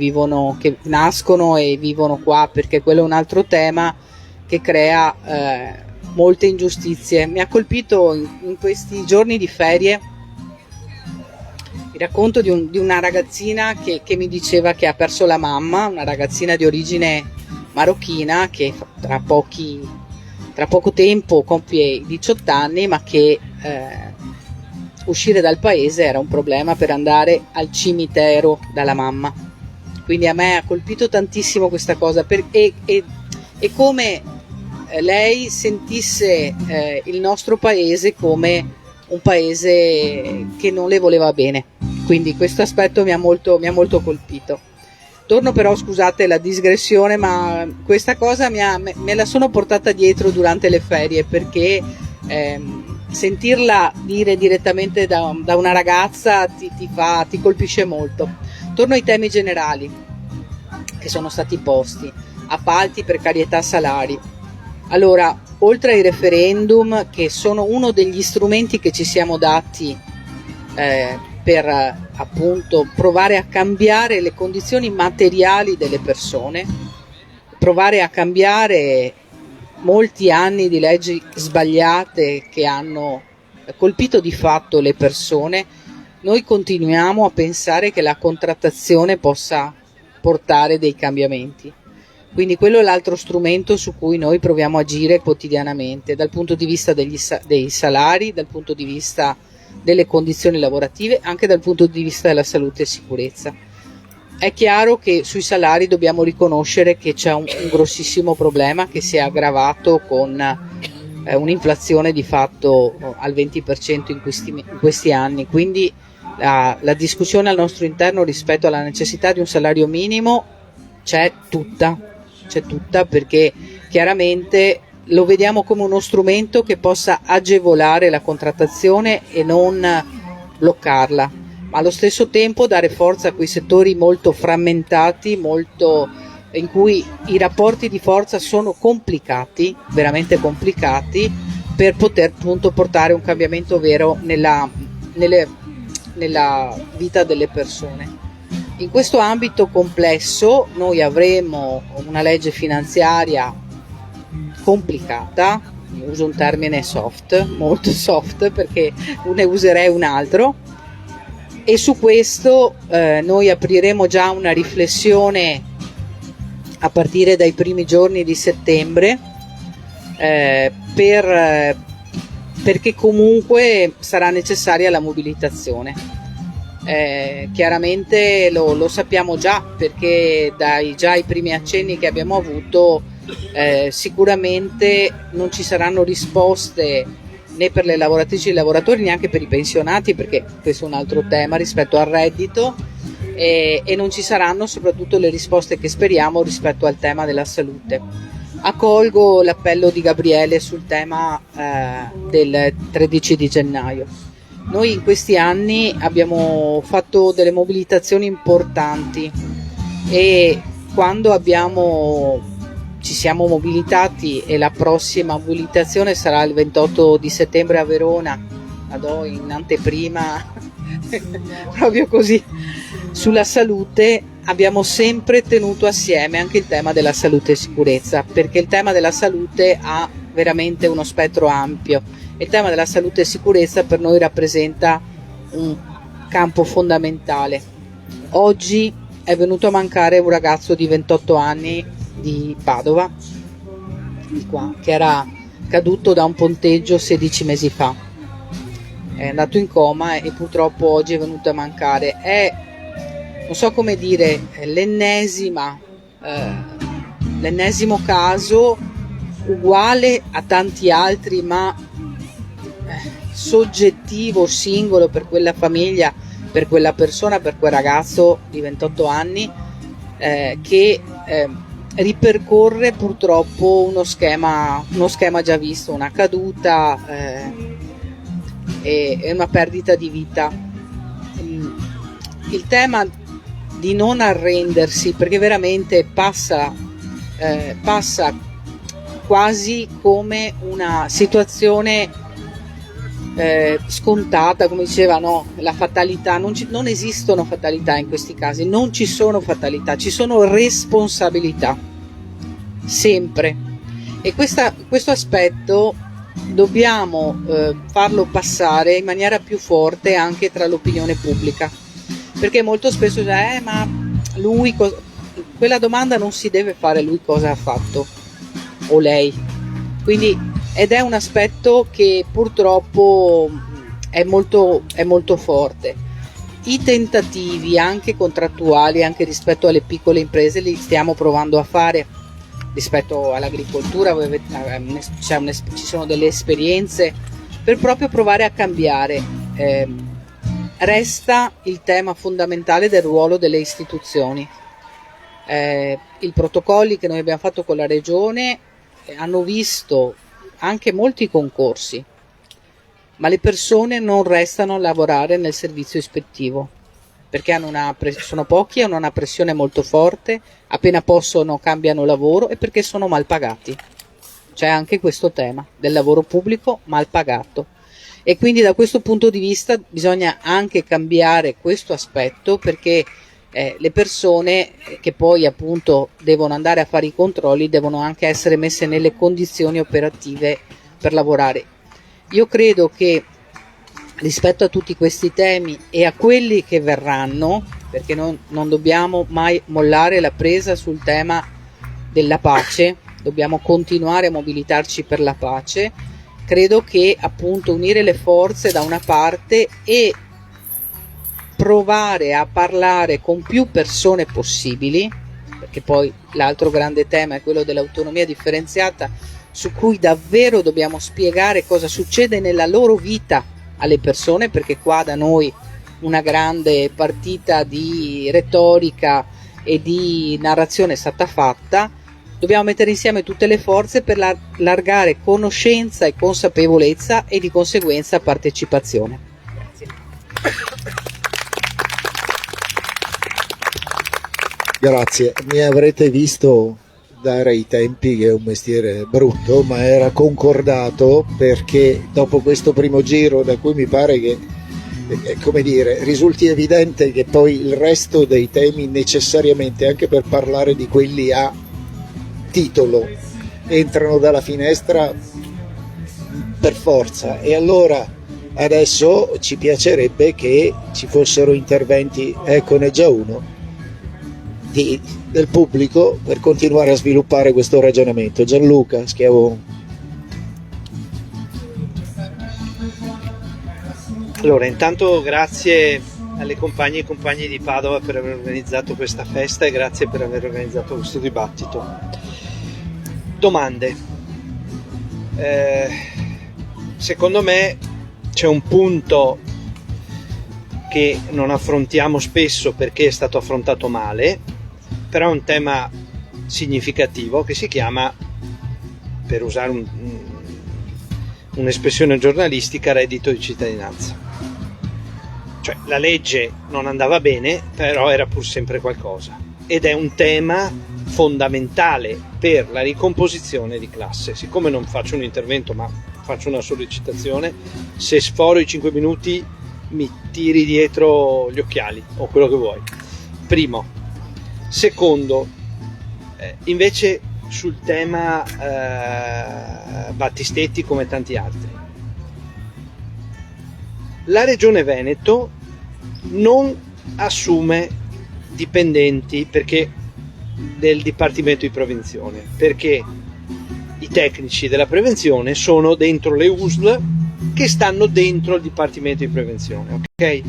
nascono e vivono qua, perché quello è un altro tema che crea molte ingiustizie. Mi ha colpito in questi giorni di ferie il racconto di una ragazzina che mi diceva che ha perso la mamma, una ragazzina di origine marocchina che tra poco tempo compie i 18 anni, ma che uscire dal paese era un problema per andare al cimitero dalla mamma. Quindi a me ha colpito tantissimo questa cosa, e come lei sentisse il nostro paese come un paese che non le voleva bene, quindi questo aspetto mi ha molto colpito. Torno però, scusate la digressione, ma questa cosa me la sono portata dietro durante le ferie, perché sentirla dire direttamente da una ragazza ti colpisce molto. Torno ai temi generali che sono stati posti: appalti, precarietà, salari. Allora, oltre ai referendum, che sono uno degli strumenti che ci siamo dati per appunto provare a cambiare le condizioni materiali delle persone, provare a cambiare molti anni di leggi sbagliate che hanno colpito di fatto le persone, noi continuiamo a pensare che la contrattazione possa portare dei cambiamenti. Quindi quello è l'altro strumento su cui noi proviamo a agire quotidianamente, dal punto di vista dei salari, dal punto di vista delle condizioni lavorative, anche dal punto di vista della salute e sicurezza. È chiaro che sui salari dobbiamo riconoscere che c'è un grossissimo problema che si è aggravato con un'inflazione di fatto al 20% in questi anni, quindi la discussione al nostro interno rispetto alla necessità di un salario minimo c'è tutta, perché chiaramente lo vediamo come uno strumento che possa agevolare la contrattazione e non bloccarla, ma allo stesso tempo dare forza a quei settori molto frammentati, in cui i rapporti di forza sono complicati, veramente complicati, per poter appunto portare un cambiamento vero nella vita delle persone. In questo ambito complesso noi avremo una legge finanziaria complicata, uso un termine soft, molto soft, perché ne userei un altro, e su questo noi apriremo già una riflessione a partire dai primi giorni di settembre, perché comunque sarà necessaria la mobilitazione. Chiaramente lo sappiamo già, perché dai primi accenni che abbiamo avuto sicuramente non ci saranno risposte né per le lavoratrici e i lavoratori, neanche per i pensionati, perché questo è un altro tema rispetto al reddito, e non ci saranno soprattutto le risposte che speriamo rispetto al tema della salute. Accolgo l'appello di Gabriele sul tema del 13 di gennaio. Noi in questi anni abbiamo fatto delle mobilitazioni importanti, e quando ci siamo mobilitati, e la prossima mobilitazione sarà il 28 di settembre a Verona, vado in anteprima proprio così, sulla salute, abbiamo sempre tenuto assieme anche il tema della salute e sicurezza, perché il tema della salute ha veramente uno spettro ampio Il tema della salute e sicurezza per noi rappresenta un campo fondamentale. Oggi è venuto a mancare un ragazzo di 28 anni di Padova, di qua, che era caduto da un ponteggio 16 mesi fa. È andato in coma e purtroppo oggi è venuto a mancare. È, non so come dire, l'ennesimo caso uguale a tanti altri, ma soggettivo, singolo per quella famiglia, per quella persona, per quel ragazzo di 28 anni che ripercorre purtroppo uno schema già visto, una caduta e una perdita di vita. Il tema di non arrendersi, perché veramente passa quasi come una situazione scontata, come diceva, no, la fatalità, non esistono fatalità in questi casi, non ci sono fatalità, ci sono responsabilità, sempre. E questo aspetto dobbiamo farlo passare in maniera più forte anche tra l'opinione pubblica, perché molto spesso dice, ma lui, quella domanda non si deve fare, lui cosa ha fatto, o lei. Quindi, ed è un aspetto che purtroppo è molto forte. I tentativi anche contrattuali, anche rispetto alle piccole imprese, li stiamo provando a fare. Rispetto all'agricoltura ci sono delle esperienze per proprio provare a cambiare. Resta il tema fondamentale del ruolo delle istituzioni. I protocolli che noi abbiamo fatto con la Regione hanno visto anche molti concorsi, ma le persone non restano a lavorare nel servizio ispettivo perché sono pochi, hanno una pressione molto forte, appena possono cambiano lavoro e perché sono mal pagati. C'è anche questo tema del lavoro pubblico mal pagato, e quindi da questo punto di vista bisogna anche cambiare questo aspetto, perché le persone che poi appunto devono andare a fare i controlli devono anche essere messe nelle condizioni operative per lavorare. Io credo che rispetto a tutti questi temi e a quelli che verranno, perché non dobbiamo mai mollare la presa sul tema della pace, dobbiamo continuare a mobilitarci per la pace, credo che appunto unire le forze da una parte e provare a parlare con più persone possibili, perché poi l'altro grande tema è quello dell'autonomia differenziata, su cui davvero dobbiamo spiegare cosa succede nella loro vita alle persone, perché qua da noi una grande partita di retorica e di narrazione è stata fatta. Dobbiamo mettere insieme tutte le forze per allargare conoscenza e consapevolezza e di conseguenza partecipazione. Grazie, mi avrete visto dare i tempi, che è un mestiere brutto, ma era concordato, perché dopo questo primo giro, da cui mi pare che, come dire, risulti evidente che poi il resto dei temi necessariamente, anche per parlare di quelli a titolo, entrano dalla finestra per forza, e allora adesso ci piacerebbe che ci fossero interventi, eccone già uno, del pubblico, per continuare a sviluppare questo ragionamento. Gianluca Schiavone. Allora, intanto grazie alle compagne e compagni di Padova per aver organizzato questa festa, e grazie per aver organizzato questo dibattito. Domande. Secondo me c'è un punto che non affrontiamo spesso perché è stato affrontato male, però è un tema significativo che si chiama, per usare un'espressione giornalistica, reddito di cittadinanza. Cioè, la legge non andava bene, però era pur sempre qualcosa, ed è un tema fondamentale per la ricomposizione di classe. Siccome non faccio un intervento ma faccio una sollecitazione, se sforo i 5 minuti mi tiri dietro gli occhiali o quello che vuoi. Primo. Secondo, invece sul tema Battistetti, come tanti altri, La Regione Veneto non assume dipendenti del Dipartimento di Prevenzione, perché i tecnici della prevenzione sono dentro le USL che stanno dentro il Dipartimento di Prevenzione, ok?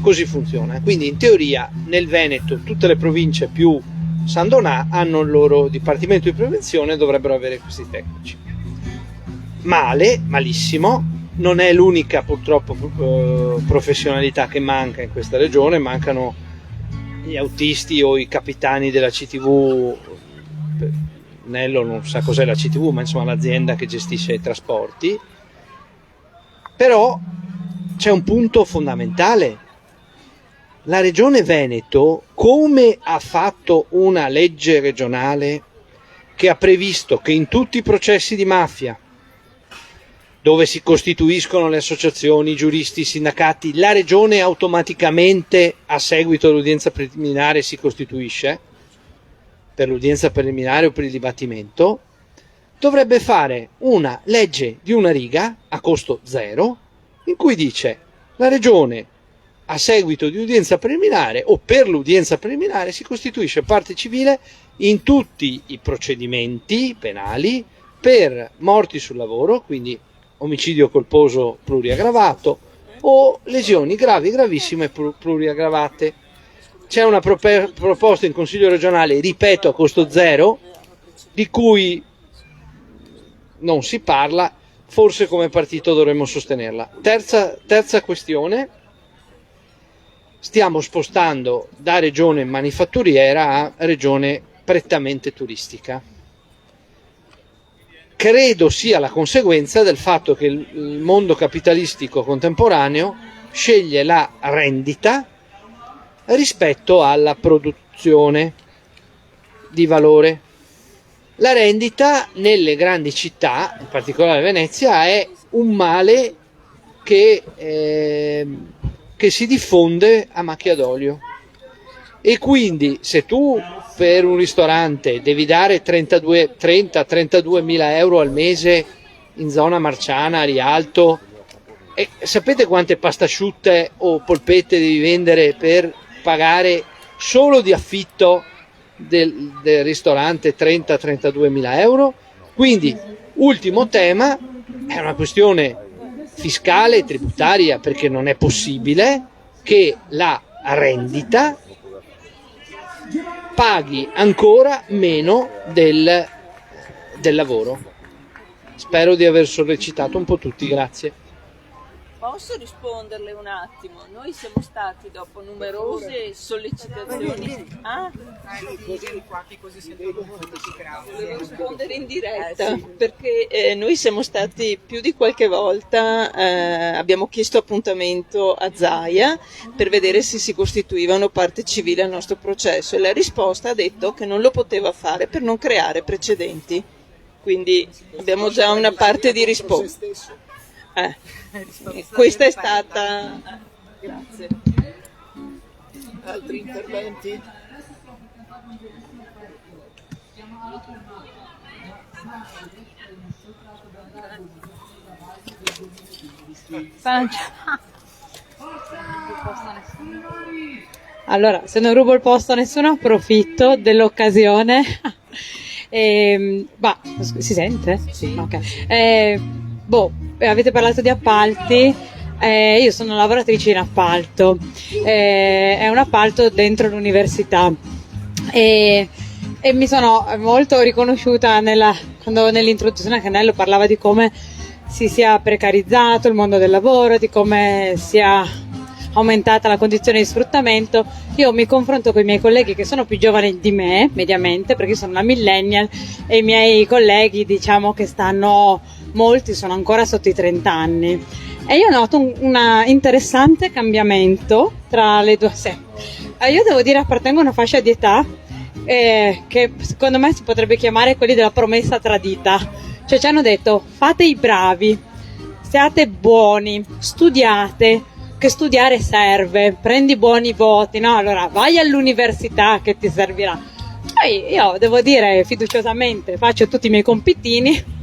Così funziona. Quindi in teoria nel Veneto tutte le province più San Donà hanno il loro Dipartimento di Prevenzione e dovrebbero avere questi tecnici. Male, malissimo, non è l'unica purtroppo professionalità che manca in questa regione, mancano gli autisti o i capitani della CTV. Nello non sa cos'è la CTV, ma insomma l'azienda che gestisce i trasporti. Però c'è un punto fondamentale. La Regione Veneto, come ha fatto una legge regionale che ha previsto che in tutti i processi di mafia, dove si costituiscono le associazioni, i giuristi, i sindacati, la Regione automaticamente a seguito dell'udienza preliminare si costituisce, per l'udienza preliminare o per il dibattimento, dovrebbe fare una legge di una riga a costo zero in cui dice la Regione a seguito di udienza preliminare o per l'udienza preliminare si costituisce parte civile in tutti i procedimenti penali per morti sul lavoro, quindi omicidio colposo pluriaggravato o lesioni gravi, gravissime pluriaggravate. C'è una proposta in Consiglio regionale, ripeto, a costo zero, di cui non si parla, forse come partito dovremmo sostenerla. Terza questione, stiamo spostando da regione manifatturiera a regione prettamente turistica. Credo sia la conseguenza del fatto che il mondo capitalistico contemporaneo sceglie la rendita rispetto alla produzione di valore. La rendita nelle grandi città, in particolare Venezia, è un male che si diffonde a macchia d'olio. E quindi se tu per un ristorante devi dare 30-32 mila euro al mese in zona Marciana, a Rialto, e sapete quante pastasciutte o polpette devi vendere per pagare solo di affitto del ristorante 30-32 mila euro? Quindi, ultimo tema, è una questione fiscale e tributaria, perché non è possibile che la rendita paghi ancora meno del lavoro. Spero di aver sollecitato un po' tutti, grazie. Posso risponderle un attimo? Noi siamo stati, dopo numerose sollecitazioni, volevo rispondere in diretta, perché noi siamo stati più di qualche volta, abbiamo chiesto appuntamento a Zaia per vedere se si costituivano parte civile al nostro processo, e la risposta ha detto che non lo poteva fare per non creare precedenti. Quindi abbiamo già una parte di risposta. Questa è stata. Grazie. Altri interventi? Allora, se non rubo il posto a nessuno, approfitto dell'occasione. Si sente? Sì. Ok. Avete parlato di appalti. Io sono lavoratrice in appalto. È un appalto dentro l'università. E mi sono molto riconosciuta quando nell'introduzione Cannello parlava di come si sia precarizzato il mondo del lavoro, di come sia aumentata la condizione di sfruttamento. Io mi confronto con i miei colleghi che sono più giovani di me, mediamente, perché sono una millennial, e i miei colleghi, diciamo che molti sono ancora sotto i 30 anni. E io noto un interessante cambiamento tra le due. Io devo dire, appartengo a una fascia di età che secondo me si potrebbe chiamare quelli della promessa tradita. Cioè ci hanno detto: fate i bravi, siate buoni, studiate, che studiare serve, prendi buoni voti, no? Allora vai all'università che ti servirà. Poi io devo dire fiduciosamente faccio tutti i miei compitini,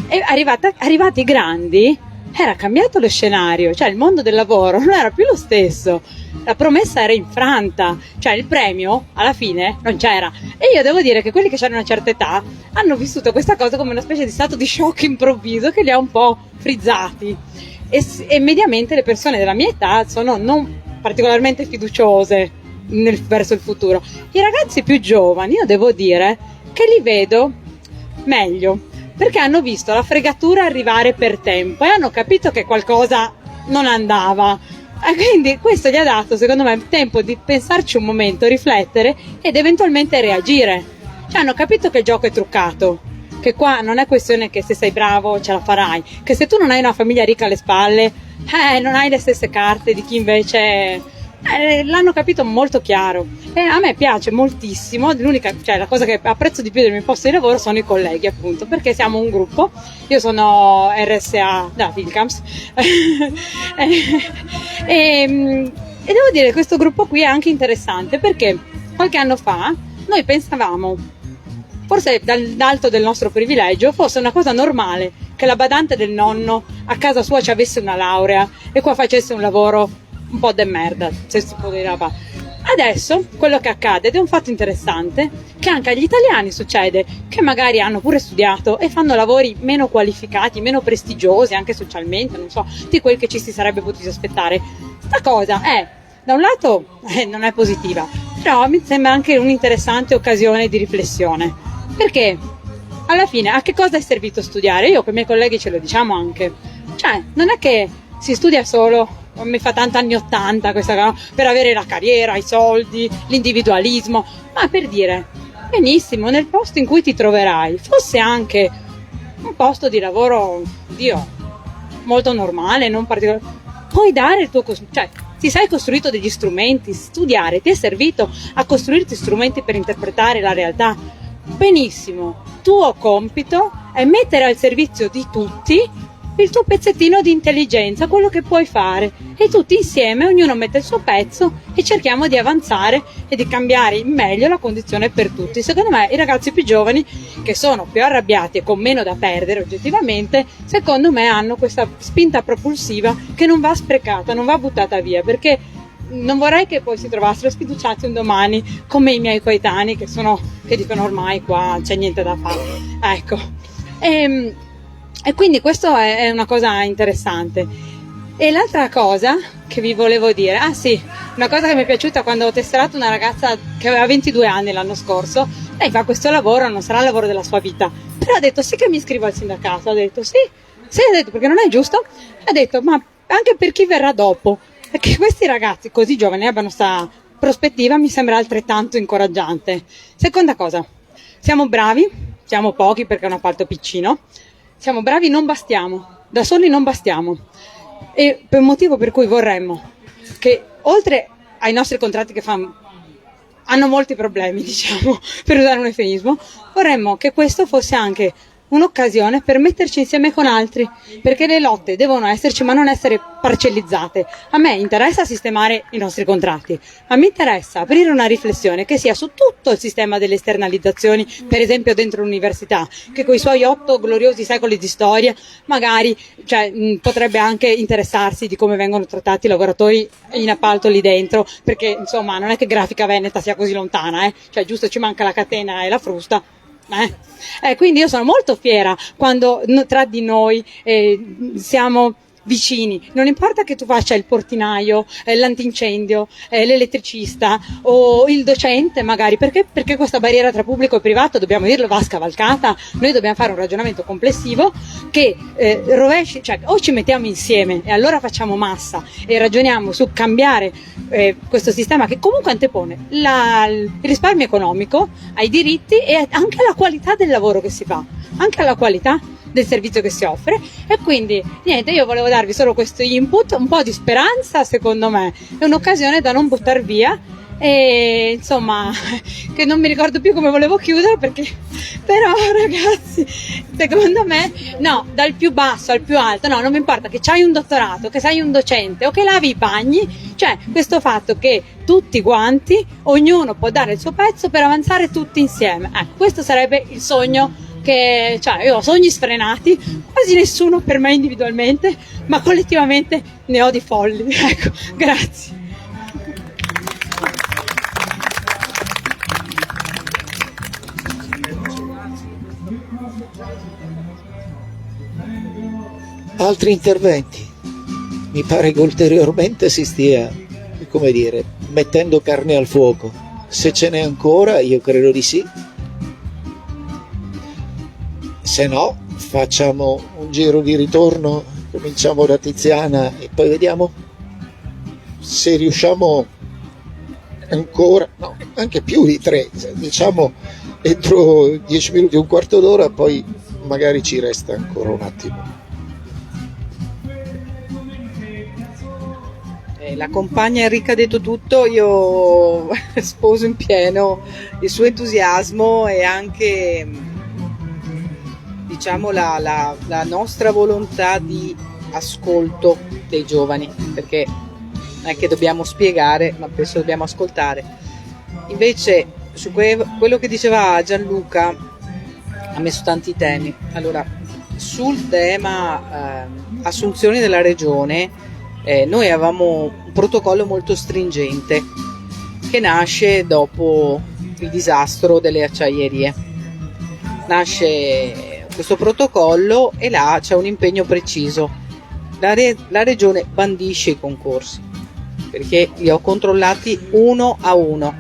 e arrivati grandi era cambiato lo scenario, cioè il mondo del lavoro non era più lo stesso, la promessa era infranta, cioè il premio alla fine non c'era. E io devo dire che quelli che hanno una certa età hanno vissuto questa cosa come una specie di stato di shock improvviso che li ha un po' frizzati, e mediamente le persone della mia età sono non particolarmente fiduciose verso il futuro. I ragazzi più giovani, io devo dire che li vedo meglio, perché hanno visto la fregatura arrivare per tempo e hanno capito che qualcosa non andava. E quindi questo gli ha dato, secondo me, il tempo di pensarci un momento, riflettere ed eventualmente reagire. Cioè hanno capito che il gioco è truccato, che qua non è questione che se sei bravo ce la farai, che se tu non hai una famiglia ricca alle spalle, non hai le stesse carte di chi invece... l'hanno capito molto chiaro, e a me piace moltissimo. La cosa che apprezzo di più del mio posto di lavoro sono i colleghi, appunto, perché siamo un gruppo. Io sono RSA da Wilcams e devo dire che questo gruppo qui è anche interessante, perché qualche anno fa noi pensavamo, forse dall'alto del nostro privilegio, fosse una cosa normale che la badante del nonno a casa sua ci avesse una laurea e qua facesse un lavoro un po' de merda, se si può dire. Adesso quello che accade, ed è un fatto interessante, che anche agli italiani succede, che magari hanno pure studiato e fanno lavori meno qualificati, meno prestigiosi anche socialmente, non so, di quel che ci si sarebbe potuto aspettare. Sta cosa è, da un lato non è positiva, però mi sembra anche un'interessante occasione di riflessione, perché alla fine a che cosa è servito studiare? Io con i miei colleghi ce lo diciamo anche, cioè non è che si studia solo, mi fa tanto anni 80 questa cosa, per avere la carriera, i soldi, l'individualismo, ma per dire, benissimo, nel posto in cui ti troverai, fosse anche un posto di lavoro, molto normale, non particolare, puoi dare il tuo, cioè ti sei costruito degli strumenti, studiare ti è servito a costruirti strumenti per interpretare la realtà, benissimo, tuo compito è mettere al servizio di tutti il tuo pezzettino di intelligenza, quello che puoi fare, e tutti insieme, ognuno mette il suo pezzo e cerchiamo di avanzare e di cambiare in meglio la condizione per tutti. Secondo me i ragazzi più giovani, che sono più arrabbiati e con meno da perdere oggettivamente, secondo me hanno questa spinta propulsiva che non va sprecata, non va buttata via, perché non vorrei che poi si trovassero sfiduciati un domani come i miei coetanei che dicono ormai qua c'è niente da fare, ecco. E quindi questo è una cosa interessante. E l'altra cosa che vi volevo dire, una cosa che mi è piaciuta quando ho testato una ragazza che aveva 22 anni l'anno scorso, lei fa questo lavoro, non sarà il lavoro della sua vita, però ha detto sì che mi iscrivo al sindacato, ha detto sì, ha detto perché non è giusto, ha detto ma anche per chi verrà dopo, perché questi ragazzi così giovani abbiano questa prospettiva mi sembra altrettanto incoraggiante. Seconda cosa, siamo bravi, siamo pochi perché è un appalto piccino, siamo bravi, non bastiamo, da soli non bastiamo, e per un motivo per cui vorremmo che oltre ai nostri contratti che hanno molti problemi, diciamo, per usare un eufemismo, vorremmo che questo fosse anche un'occasione per metterci insieme con altri, perché le lotte devono esserci ma non essere parcellizzate. A me interessa sistemare i nostri contratti, ma mi interessa aprire una riflessione che sia su tutto il sistema delle esternalizzazioni, per esempio dentro l'università, che con i suoi 8 gloriosi secoli di storia magari potrebbe anche interessarsi di come vengono trattati i lavoratori in appalto lì dentro, perché insomma non è che Grafica Veneta sia così lontana, giusto ci manca la catena e la frusta. Quindi io sono molto fiera quando tra di noi siamo vicini, non importa che tu faccia il portinaio, l'antincendio, l'elettricista o il docente magari, perché questa barriera tra pubblico e privato, dobbiamo dirlo, va scavalcata. Noi dobbiamo fare un ragionamento complessivo che rovesci, o ci mettiamo insieme e allora facciamo massa e ragioniamo su cambiare questo sistema che comunque antepone il risparmio economico ai diritti e anche alla qualità del lavoro che si fa, anche alla qualità del servizio che si offre. E quindi niente, io volevo darvi solo questo input, un po' di speranza, secondo me è un'occasione da non buttare via, e insomma che non mi ricordo più come volevo chiudere, perché però ragazzi, secondo me no, dal più basso al più alto, no, non mi importa che c'hai un dottorato, che sei un docente o che lavi i bagni, questo fatto che tutti quanti, ognuno può dare il suo pezzo per avanzare tutti insieme, questo sarebbe il sogno che cioè, io ho sogni sfrenati, quasi nessuno per me individualmente, ma collettivamente ne ho di folli. Ecco, grazie. Altri interventi? Mi pare che ulteriormente si stia, come dire, mettendo carne al fuoco. Se ce n'è ancora, io credo di sì. Se no, facciamo un giro di ritorno, cominciamo da Tiziana e poi vediamo se riusciamo ancora, no, anche più di 3, diciamo entro 10 minuti, un quarto d'ora, poi magari ci resta ancora un attimo. La compagna Enrica ha detto tutto, io sposo in pieno il suo entusiasmo e anche diciamo la nostra volontà di ascolto dei giovani, perché non è che dobbiamo spiegare, ma penso dobbiamo ascoltare. Invece su quello che diceva Gianluca ha messo tanti temi. Allora, sul tema assunzioni della regione, noi avevamo un protocollo molto stringente che nasce dopo il disastro delle acciaierie. Nasce questo protocollo e là c'è un impegno preciso. La regione bandisce i concorsi, perché li ho controllati uno a uno.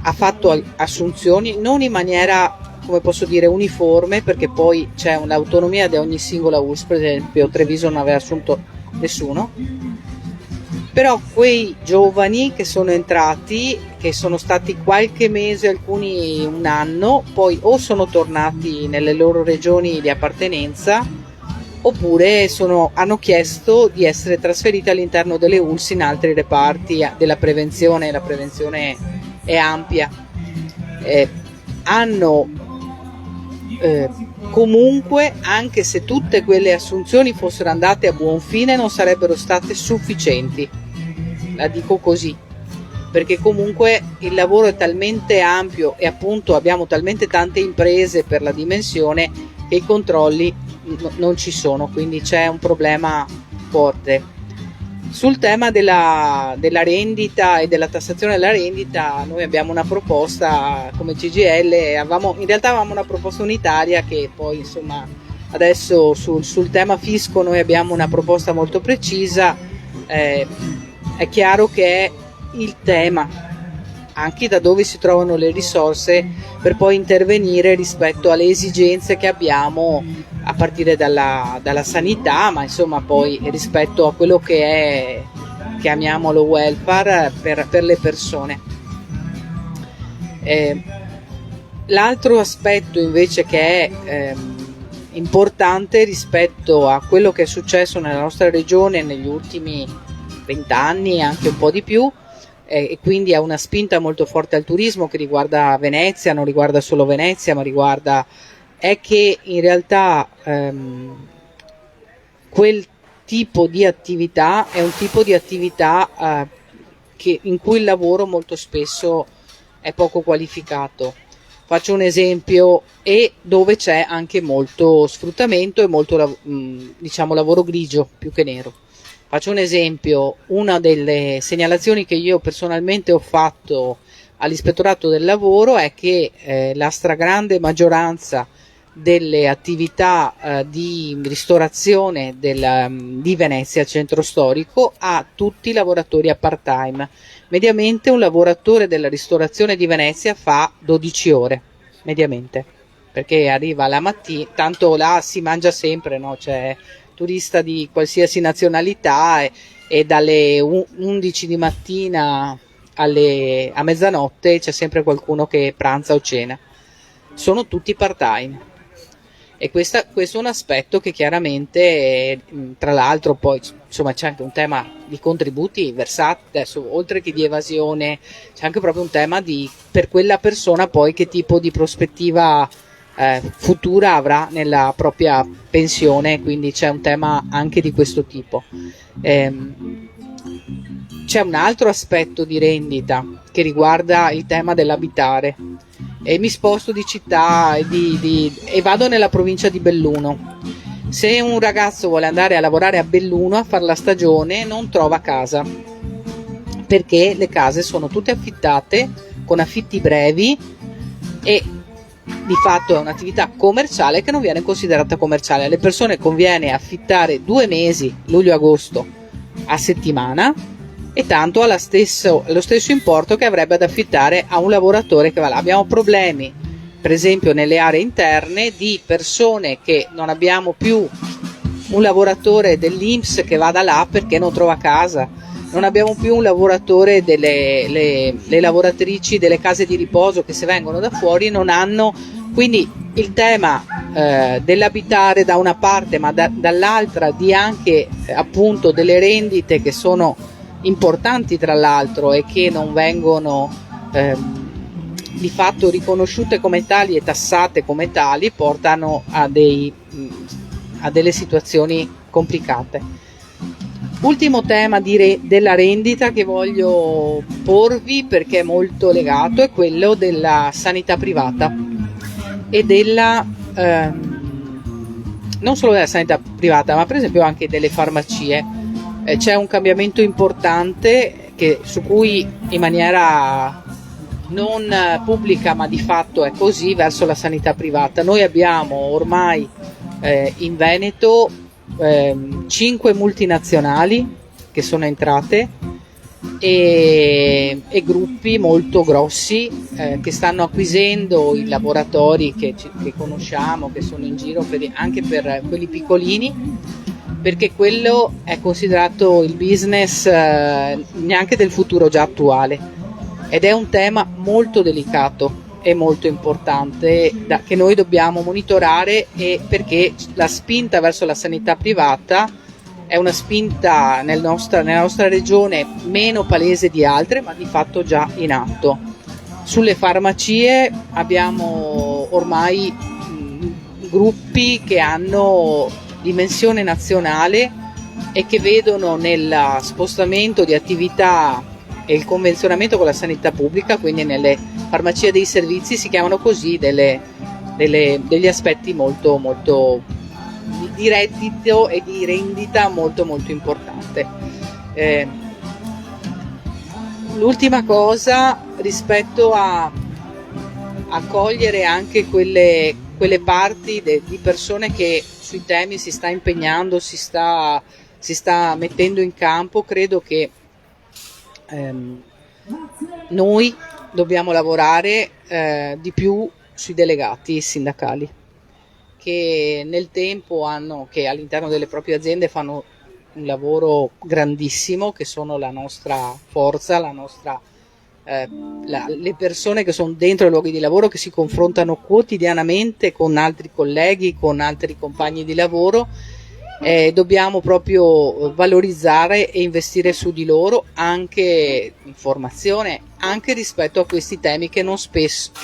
Ha fatto assunzioni non in maniera, come posso dire, uniforme, perché poi c'è un'autonomia di ogni singola ULSS. Per esempio Treviso non aveva assunto nessuno, però quei giovani che sono entrati, che sono stati qualche mese, alcuni un anno, poi o sono tornati nelle loro regioni di appartenenza oppure hanno chiesto di essere trasferiti all'interno delle ULSS in altri reparti della prevenzione. La prevenzione è ampia, hanno comunque, anche se tutte quelle assunzioni fossero andate a buon fine, non sarebbero state sufficienti, la dico così, perché comunque il lavoro è talmente ampio e appunto abbiamo talmente tante imprese per la dimensione che i controlli non ci sono, quindi c'è un problema forte. Sul tema della rendita e della tassazione della rendita, noi abbiamo una proposta come CGIL, in realtà avevamo una proposta unitaria che poi insomma adesso sul tema fisco noi abbiamo una proposta molto precisa. È chiaro che è il tema anche da dove si trovano le risorse per poi intervenire rispetto alle esigenze che abbiamo a partire dalla sanità, ma insomma poi rispetto a quello che è, chiamiamolo welfare, per le persone. L'altro aspetto invece che è importante rispetto a quello che è successo nella nostra regione negli ultimi 20 anni, anche un po' di più, e quindi ha una spinta molto forte al turismo che riguarda Venezia, non riguarda solo Venezia, ma è che in realtà quel tipo di attività è un tipo di attività in cui il lavoro molto spesso è poco qualificato. Faccio un esempio, e dove c'è anche molto sfruttamento e molto diciamo lavoro grigio più che nero. Faccio un esempio, una delle segnalazioni che io personalmente ho fatto all'Ispettorato del Lavoro è che la stragrande maggioranza delle attività di ristorazione di Venezia centro storico ha tutti lavoratori a part-time. Mediamente un lavoratore della ristorazione di Venezia fa 12 ore, mediamente, perché arriva la mattina, tanto là si mangia sempre, no? C'è turista di qualsiasi nazionalità e dalle 11 di mattina a mezzanotte c'è sempre qualcuno che pranza o cena. Sono tutti part-time. E questo è un aspetto che chiaramente, tra l'altro poi insomma c'è anche un tema di contributi versati, adesso oltre che di evasione c'è anche proprio un tema per quella persona poi che tipo di prospettiva futura avrà nella propria pensione, quindi c'è un tema anche di questo tipo. C'è un altro aspetto di rendita che riguarda il tema dell'abitare. e mi sposto di città e vado nella provincia di Belluno. Se un ragazzo vuole andare a lavorare a Belluno a fare la stagione non trova casa, perché le case sono tutte affittate con affitti brevi e di fatto è un'attività commerciale che non viene considerata commerciale. Alle persone conviene affittare 2 mesi, luglio-agosto, a settimana, e tanto ha lo stesso importo che avrebbe ad affittare a un lavoratore che va là. Abbiamo problemi, per esempio nelle aree interne, di persone che non abbiamo più un lavoratore dell'INPS che vada là perché non trova casa, non abbiamo più un lavoratore le lavoratrici delle case di riposo che se vengono da fuori non hanno, quindi il tema dell'abitare da una parte ma dall'altra di anche appunto delle rendite che sono importanti tra l'altro e che non vengono di fatto riconosciute come tali e tassate come tali, portano a delle situazioni complicate. Ultimo tema della rendita che voglio porvi, perché è molto legato, è quello della sanità privata e non solo della sanità privata, ma per esempio anche delle farmacie. C'è un cambiamento importante su cui in maniera non pubblica ma di fatto è così, verso la sanità privata. Noi abbiamo ormai in Veneto 5 multinazionali che sono entrate e gruppi molto grossi che stanno acquisendo i laboratori che conosciamo, che sono in giro anche per quelli piccolini, perché quello è considerato il business neanche del futuro già attuale, ed è un tema molto delicato e molto importante che noi dobbiamo monitorare, perché la spinta verso la sanità privata è una spinta nella nostra regione meno palese di altre, ma di fatto già in atto. Sulle farmacie abbiamo ormai gruppi che hanno dimensione nazionale e che vedono nel spostamento di attività e il convenzionamento con la sanità pubblica, quindi nelle farmacie dei servizi, si chiamano così, degli aspetti molto, molto di reddito e di rendita molto molto importante. L'ultima cosa, rispetto a cogliere anche quelle parti di persone che sui temi si sta impegnando, si sta mettendo in campo, credo che noi dobbiamo lavorare di più sui delegati sindacali, che nel tempo che all'interno delle proprie aziende fanno un lavoro grandissimo, che sono la nostra forza, le persone che sono dentro i luoghi di lavoro, che si confrontano quotidianamente con altri colleghi, con altri compagni di lavoro. Dobbiamo proprio valorizzare e investire su di loro, anche in formazione, anche rispetto a questi temi che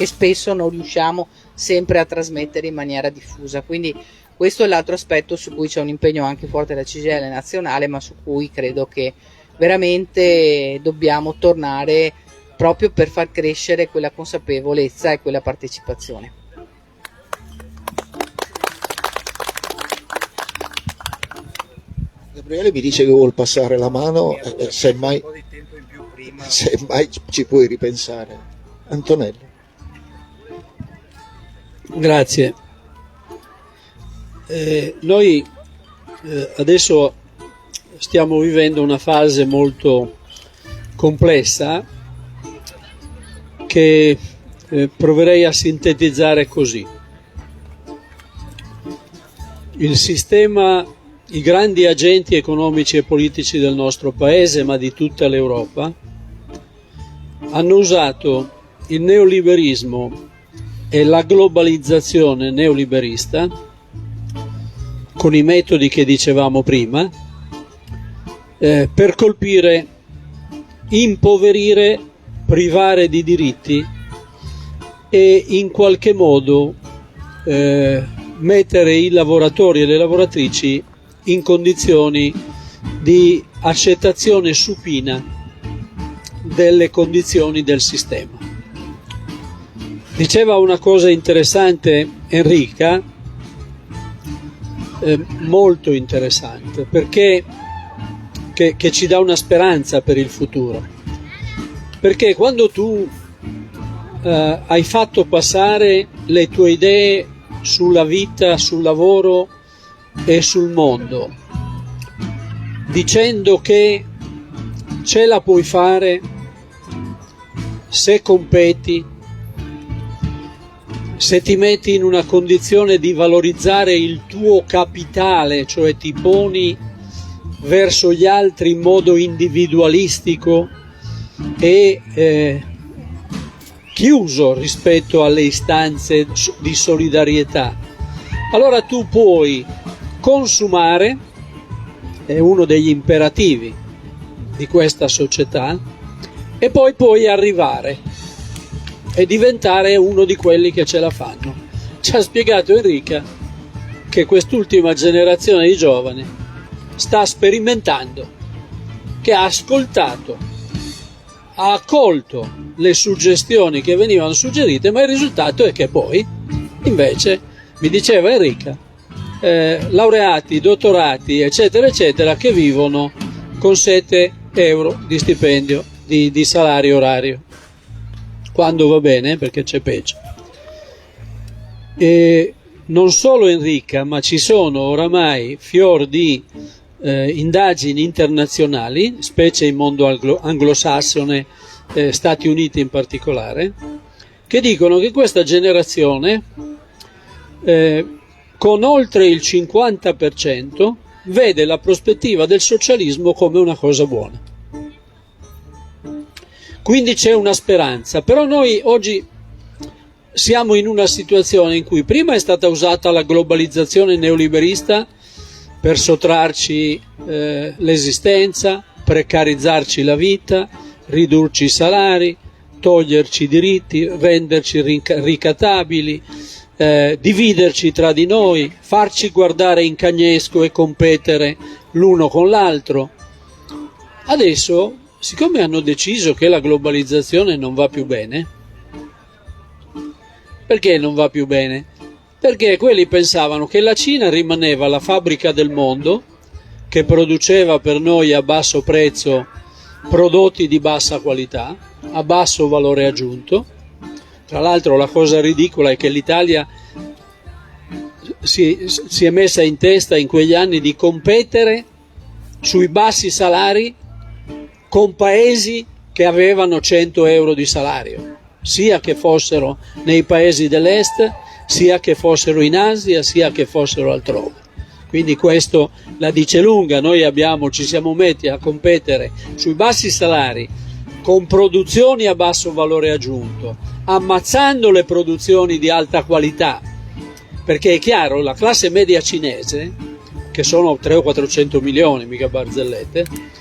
spesso non riusciamo sempre a trasmettere in maniera diffusa. Quindi questo è l'altro aspetto su cui c'è un impegno anche forte della CGIL nazionale, ma su cui credo che veramente dobbiamo tornare, proprio per far crescere quella consapevolezza e quella partecipazione. Gabriele mi dice che vuol passare la mano, semmai ci puoi ripensare. Antonello. Grazie. Noi adesso stiamo vivendo una fase molto complessa che proverei a sintetizzare così. I grandi agenti economici e politici del nostro paese, ma di tutta l'Europa, hanno usato il neoliberismo e la globalizzazione neoliberista con i metodi che dicevamo prima per colpire, impoverire, privare di diritti e in qualche modo mettere i lavoratori e le lavoratrici in condizioni di accettazione supina delle condizioni del sistema. Diceva una cosa interessante Enrica, molto interessante, perché che ci dà una speranza per il futuro. Perché quando tu hai fatto passare le tue idee sulla vita, sul lavoro e sul mondo, dicendo che ce la puoi fare se competi, se ti metti in una condizione di valorizzare il tuo capitale, cioè ti poni verso gli altri in modo individualistico e chiuso rispetto alle istanze di solidarietà, allora tu puoi consumare, è uno degli imperativi di questa società, e poi puoi arrivare e diventare uno di quelli che ce la fanno. Ci ha spiegato Enrica che quest'ultima generazione di giovani sta sperimentando, che ha ascoltato, ha accolto le suggestioni che venivano suggerite, ma il risultato è che poi, invece, mi diceva Enrica, laureati, dottorati, eccetera, eccetera, che vivono con 7 euro di stipendio, di salario orario, quando va bene, perché c'è peggio. E non solo Enrica, ma ci sono oramai fior di indagini internazionali, specie in mondo anglosassone, Stati Uniti in particolare, che dicono che questa generazione con oltre il 50% vede la prospettiva del socialismo come una cosa buona. Quindi c'è una speranza, però noi oggi siamo in una situazione in cui prima è stata usata la globalizzazione neoliberista per sottrarci l'esistenza, precarizzarci la vita, ridurci i salari, toglierci i diritti, renderci ricattabili, dividerci tra di noi, farci guardare in cagnesco e competere l'uno con l'altro. Adesso, siccome hanno deciso che la globalizzazione non va più bene, perché non va più bene? Perché quelli pensavano che la Cina rimaneva la fabbrica del mondo, che produceva per noi a basso prezzo prodotti di bassa qualità, a basso valore aggiunto. Tra l'altro la cosa ridicola è che l'Italia si è messa in testa in quegli anni di competere sui bassi salari con paesi che avevano 100 euro di salario, sia che fossero nei paesi dell'est, sia che fossero in Asia, sia che fossero altrove. Quindi questo la dice lunga. Noi ci siamo messi a competere sui bassi salari con produzioni a basso valore aggiunto, ammazzando le produzioni di alta qualità, perché è chiaro, la classe media cinese, che sono 300 o 400 milioni, mica barzellette,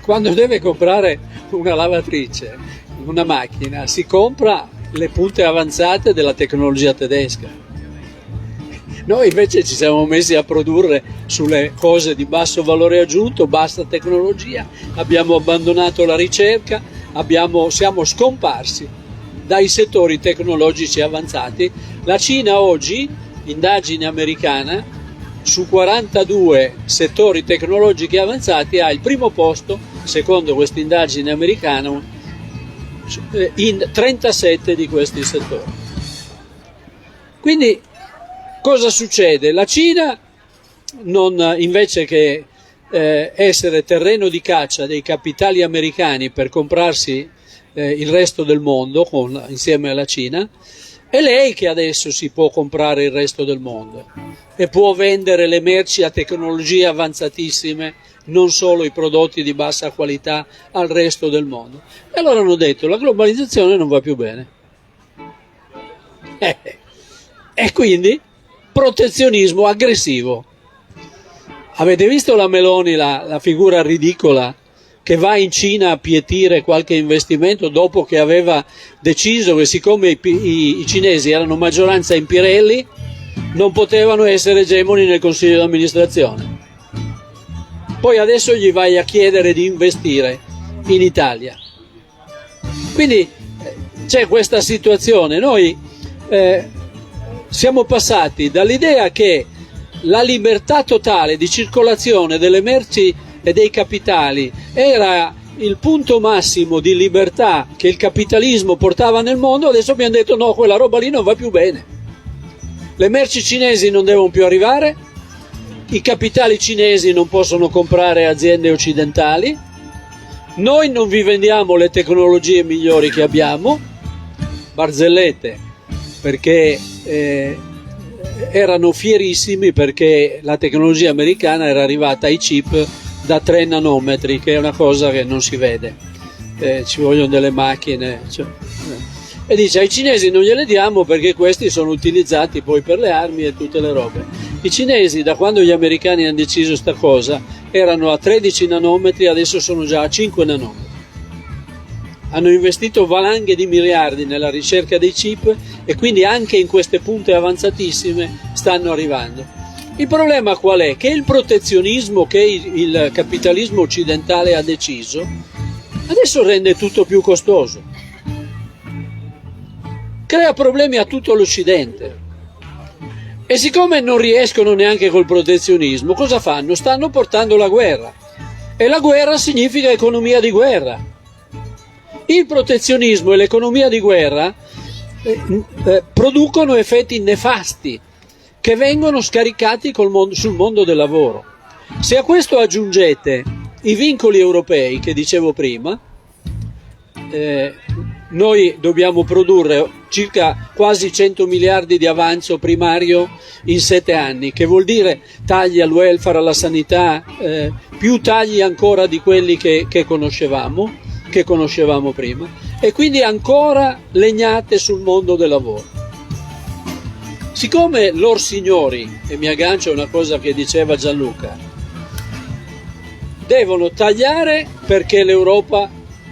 quando deve comprare una lavatrice, una macchina, si compra le punte avanzate della tecnologia tedesca. Noi invece ci siamo messi a produrre sulle cose di basso valore aggiunto, bassa tecnologia, abbiamo abbandonato la ricerca, siamo scomparsi dai settori tecnologici avanzati. La Cina oggi, indagine americana, su 42 settori tecnologici avanzati ha il primo posto, secondo questa indagine americana, in 37 di questi settori. Quindi cosa succede? La Cina, invece che essere terreno di caccia dei capitali americani per comprarsi il resto del mondo insieme alla Cina, è lei che adesso si può comprare il resto del mondo e può vendere le merci a tecnologie avanzatissime, non solo i prodotti di bassa qualità, al resto del mondo. E allora hanno detto: la globalizzazione non va più bene. E quindi protezionismo aggressivo. Avete visto la Meloni, la figura ridicola che va in Cina a pietire qualche investimento dopo che aveva deciso che, siccome i cinesi erano maggioranza in Pirelli, non potevano essere egemoni nel consiglio di amministrazione. Poi adesso gli vai a chiedere di investire in Italia. Quindi c'è questa situazione. Noi siamo passati dall'idea che la libertà totale di circolazione delle merci e dei capitali era il punto massimo di libertà che il capitalismo portava nel mondo. Adesso abbiamo detto no, quella roba lì non va più bene. Le merci cinesi non devono più arrivare, i capitali cinesi non possono comprare aziende occidentali, noi non vi vendiamo le tecnologie migliori che abbiamo, barzellette, perché erano fierissimi perché la tecnologia americana era arrivata ai chip da 3 nanometri, che è una cosa che non si vede, ci vogliono delle macchine, e dice ai cinesi non gliele diamo perché questi sono utilizzati poi per le armi e tutte le robe. I cinesi, da quando gli americani hanno deciso sta cosa, erano a 13 nanometri, adesso sono già a 5 nanometri. Hanno investito valanghe di miliardi nella ricerca dei chip e quindi anche in queste punte avanzatissime stanno arrivando. Il problema qual è? Che il protezionismo che il capitalismo occidentale ha deciso adesso rende tutto più costoso, crea problemi a tutto l'Occidente, e siccome non riescono neanche col protezionismo, cosa fanno? Stanno portando la guerra, e la guerra significa economia di guerra. Il protezionismo e l'economia di guerra producono effetti nefasti che vengono scaricati sul mondo del lavoro. Se a questo aggiungete i vincoli europei che dicevo prima, noi dobbiamo produrre circa quasi 100 miliardi di avanzo primario in 7 anni, che vuol dire tagli al welfare, alla sanità, più tagli ancora di quelli che conoscevamo prima, e quindi ancora legnate sul mondo del lavoro. Siccome lor signori, e mi aggancio a una cosa che diceva Gianluca, devono tagliare perché l'Europa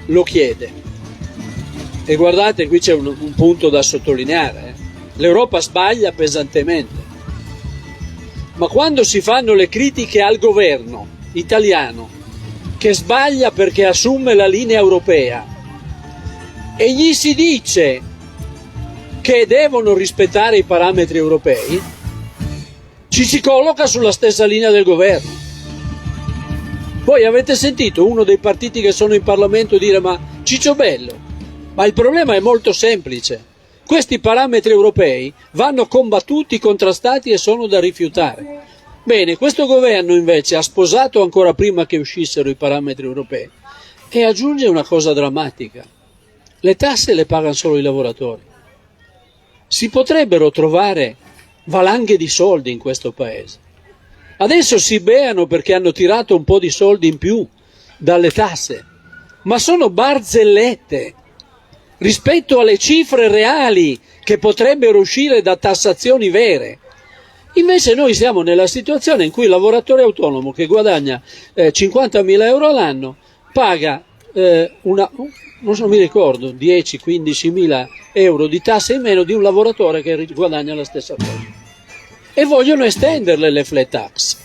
lo chiede, e guardate, qui c'è un punto da sottolineare, l'Europa sbaglia pesantemente, ma quando si fanno le critiche al governo italiano che sbaglia perché assume la linea europea e gli si dice che devono rispettare i parametri europei, ci si colloca sulla stessa linea del governo. Voi avete sentito uno dei partiti che sono in Parlamento dire ma Cicciobello, ma il problema è molto semplice, questi parametri europei vanno combattuti, contrastati e sono da rifiutare. Bene, questo governo invece ha sposato ancora prima che uscissero i parametri europei e aggiunge una cosa drammatica: le tasse le pagano solo i lavoratori. Si potrebbero trovare valanghe di soldi in questo paese. Adesso si beano perché hanno tirato un po' di soldi in più dalle tasse, ma sono barzellette rispetto alle cifre reali che potrebbero uscire da tassazioni vere. Invece noi siamo nella situazione in cui il lavoratore autonomo che guadagna 50.000 euro all'anno paga non mi ricordo, 10-15.000 euro di tasse in meno di un lavoratore che guadagna la stessa cosa. E vogliono estenderle le flat tax,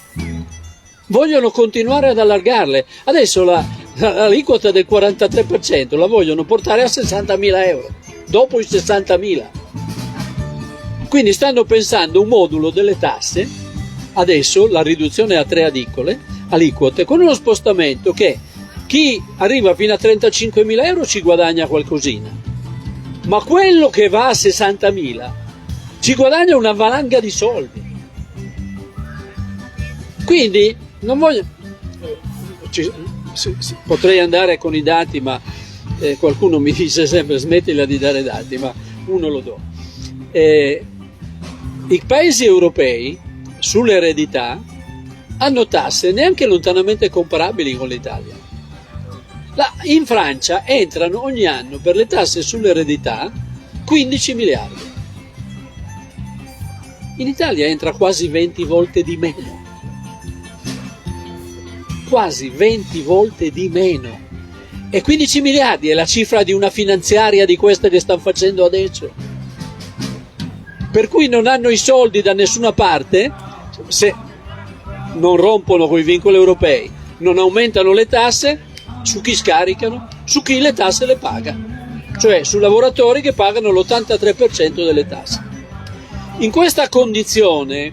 vogliono continuare ad allargarle. Adesso l'aliquota del 43% la vogliono portare a 60.000 euro, dopo i 60.000. Quindi stanno pensando un modulo delle tasse, adesso la riduzione a 3 aliquote, con uno spostamento che chi arriva fino a 35.000 euro ci guadagna qualcosina, ma quello che va a 60.000 ci guadagna una valanga di soldi. Quindi non voglio... potrei andare con i dati, ma qualcuno mi dice sempre smettila di dare dati, ma uno lo do. I paesi europei sull'eredità hanno tasse neanche lontanamente comparabili con l'Italia. In Francia entrano ogni anno per le tasse sull'eredità 15 miliardi. In Italia entra quasi 20 volte di meno. Quasi 20 volte di meno. E 15 miliardi è la cifra di una finanziaria di queste che stanno facendo adesso. Per cui non hanno i soldi da nessuna parte se non rompono con i vincoli europei, non aumentano le tasse. Su chi scaricano? Su chi le tasse le paga. cioè su lavoratori che pagano l'83% delle tasse. In questa condizione,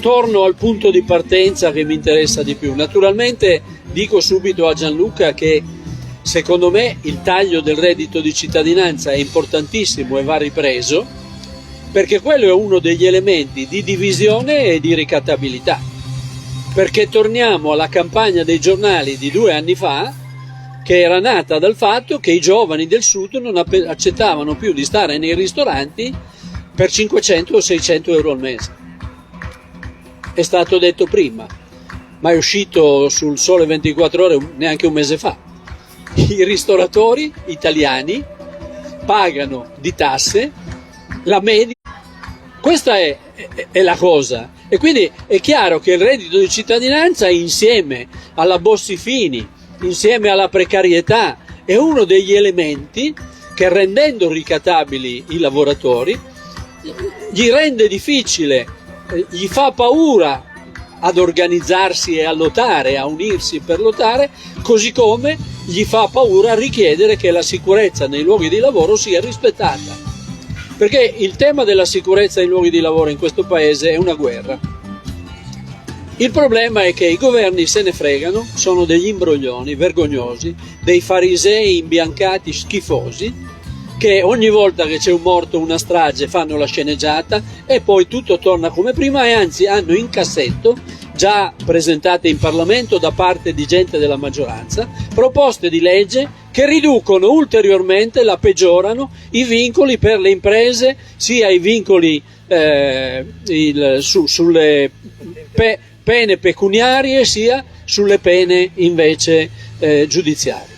torno al punto di partenza che mi interessa di più. Naturalmente dico subito a Gianluca che secondo me il taglio del reddito di cittadinanza è importantissimo e va ripreso, perché quello è uno degli elementi di divisione e di ricattabilità. Perché torniamo alla campagna dei giornali di 2 anni fa, che era nata dal fatto che i giovani del sud non accettavano più di stare nei ristoranti per 500 o 600 euro al mese. È stato detto prima, ma è uscito sul Sole 24 Ore neanche un mese fa. I ristoratori italiani pagano di tasse la media. Questa è la cosa. E quindi è chiaro che il reddito di cittadinanza, insieme alla Bossi-Fini, insieme alla precarietà, è uno degli elementi che, rendendo ricattabili i lavoratori, gli rende difficile, gli fa paura ad organizzarsi e a lottare, a unirsi per lottare, così come gli fa paura richiedere che la sicurezza nei luoghi di lavoro sia rispettata. Perché il tema della sicurezza nei luoghi di lavoro in questo paese è una guerra. Il problema è che i governi se ne fregano, sono degli imbroglioni vergognosi, dei farisei imbiancati schifosi, che ogni volta che c'è un morto o una strage fanno la sceneggiata e poi tutto torna come prima, e anzi hanno in cassetto, già presentate in Parlamento da parte di gente della maggioranza, proposte di legge che riducono ulteriormente, la peggiorano, i vincoli per le imprese, sia i vincoli sulle pene pecuniarie sia sulle pene invece giudiziarie.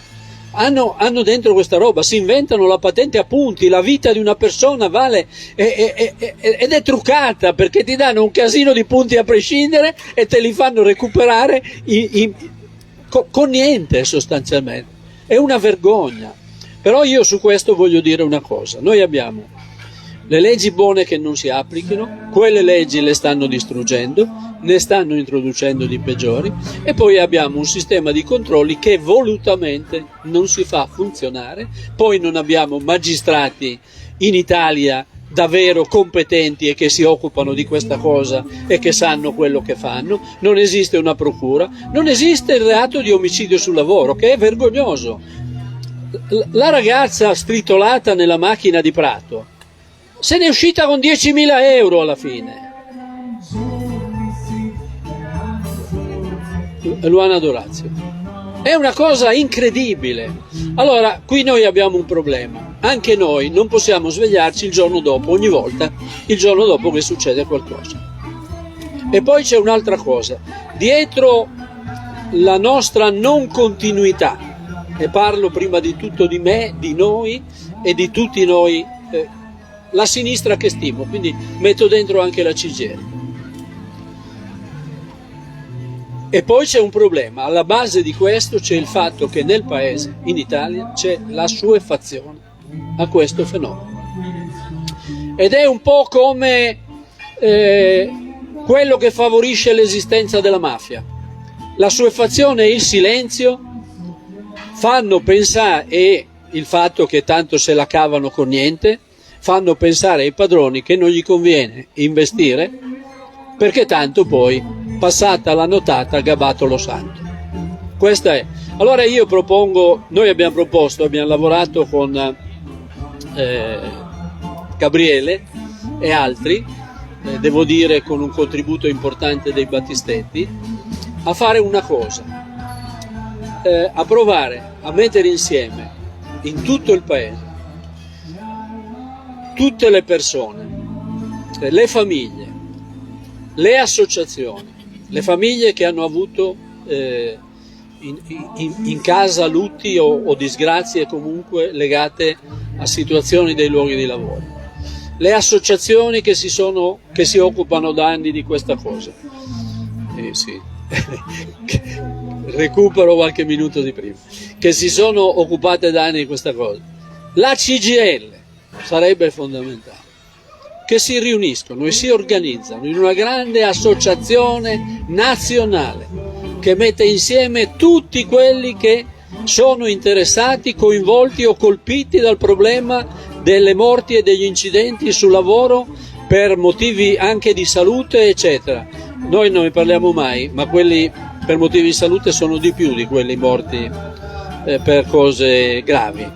Hanno dentro questa roba, si inventano la patente a punti, la vita di una persona vale ed è truccata, perché ti danno un casino di punti a prescindere e te li fanno recuperare con niente sostanzialmente. È una vergogna. Però io su questo voglio dire una cosa: noi abbiamo le leggi buone che non si applicano, quelle leggi le stanno distruggendo, ne stanno introducendo di peggiori, e poi abbiamo un sistema di controlli che volutamente non si fa funzionare. Poi non abbiamo magistrati in Italia davvero competenti e che si occupano di questa cosa e che sanno quello che fanno, non esiste una procura, non esiste il reato di omicidio sul lavoro, che è vergognoso. La ragazza stritolata nella macchina di Prato se ne è uscita con 10.000 euro alla fine. Luana Dorazio. È una cosa incredibile. Allora, qui noi abbiamo un problema. Anche noi non possiamo svegliarci il giorno dopo, ogni volta, il giorno dopo che succede qualcosa. E poi c'è un'altra cosa. Dietro la nostra non continuità, e parlo prima di tutto di me, di noi e di tutti noi, la sinistra che stimo, quindi metto dentro anche la CGIL. E poi c'è un problema, alla base di questo c'è il fatto che nel paese, in Italia, c'è l'assuefazione a questo fenomeno. Ed è un po' come quello che favorisce l'esistenza della mafia. L'assuefazione e il silenzio fanno pensare, e il fatto che tanto se la cavano con niente, fanno pensare ai padroni che non gli conviene investire, perché tanto poi, passata la notata, gabbato lo santo. Questa è. Allora io propongo, noi abbiamo lavorato con Gabriele e altri, devo dire con un contributo importante dei Battistetti, a fare una cosa, a provare a mettere insieme in tutto il paese tutte le persone, le famiglie, le associazioni, le famiglie che hanno avuto in casa lutti o disgrazie comunque legate a situazioni dei luoghi di lavoro, le associazioni che si occupano da anni di questa cosa. Sì. Recupero qualche minuto di prima, che si sono occupate da anni di questa cosa. La CGIL sarebbe fondamentale, che si riuniscono e si organizzano in una grande associazione nazionale che mette insieme tutti quelli che sono interessati, coinvolti o colpiti dal problema delle morti e degli incidenti sul lavoro per motivi anche di salute, eccetera. Noi non ne parliamo mai, ma quelli per motivi di salute sono di più di quelli morti per cose gravi.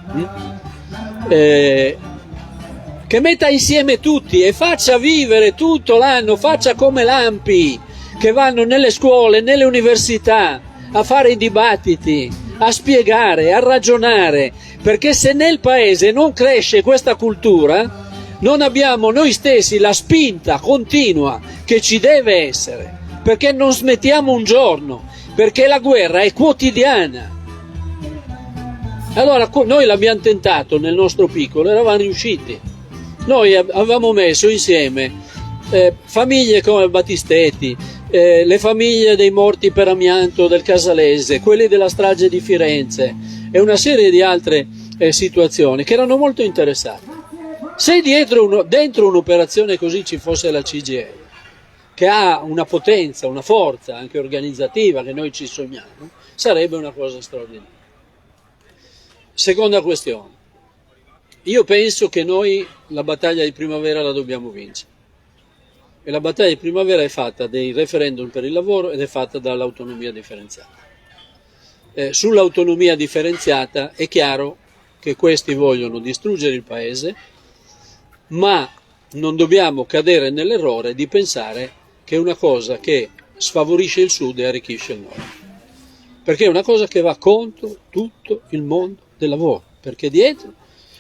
Che metta insieme tutti e faccia vivere tutto l'anno, faccia come l'ANPI, che vanno nelle scuole, nelle università a fare i dibattiti, a spiegare, a ragionare, perché se nel paese non cresce questa cultura, non abbiamo noi stessi la spinta continua che ci deve essere, perché non smettiamo un giorno, perché la guerra è quotidiana. Allora noi l'abbiamo tentato nel nostro piccolo, eravamo riusciti. Noi avevamo messo insieme famiglie come Battistetti, le famiglie dei morti per amianto del Casalese, quelli della strage di Firenze e una serie di altre situazioni che erano molto interessate. Se dentro un'operazione così ci fosse la CGIL, che ha una potenza, una forza anche organizzativa che noi ci sogniamo, sarebbe una cosa straordinaria. Seconda questione. Io penso che noi la battaglia di primavera la dobbiamo vincere. E la battaglia di primavera è fatta dei referendum per il lavoro ed è fatta dall'autonomia differenziata. Sull'autonomia differenziata è chiaro che questi vogliono distruggere il paese, ma non dobbiamo cadere nell'errore di pensare che è una cosa che sfavorisce il sud e arricchisce il nord. Perché è una cosa che va contro tutto il mondo del lavoro, perché dietro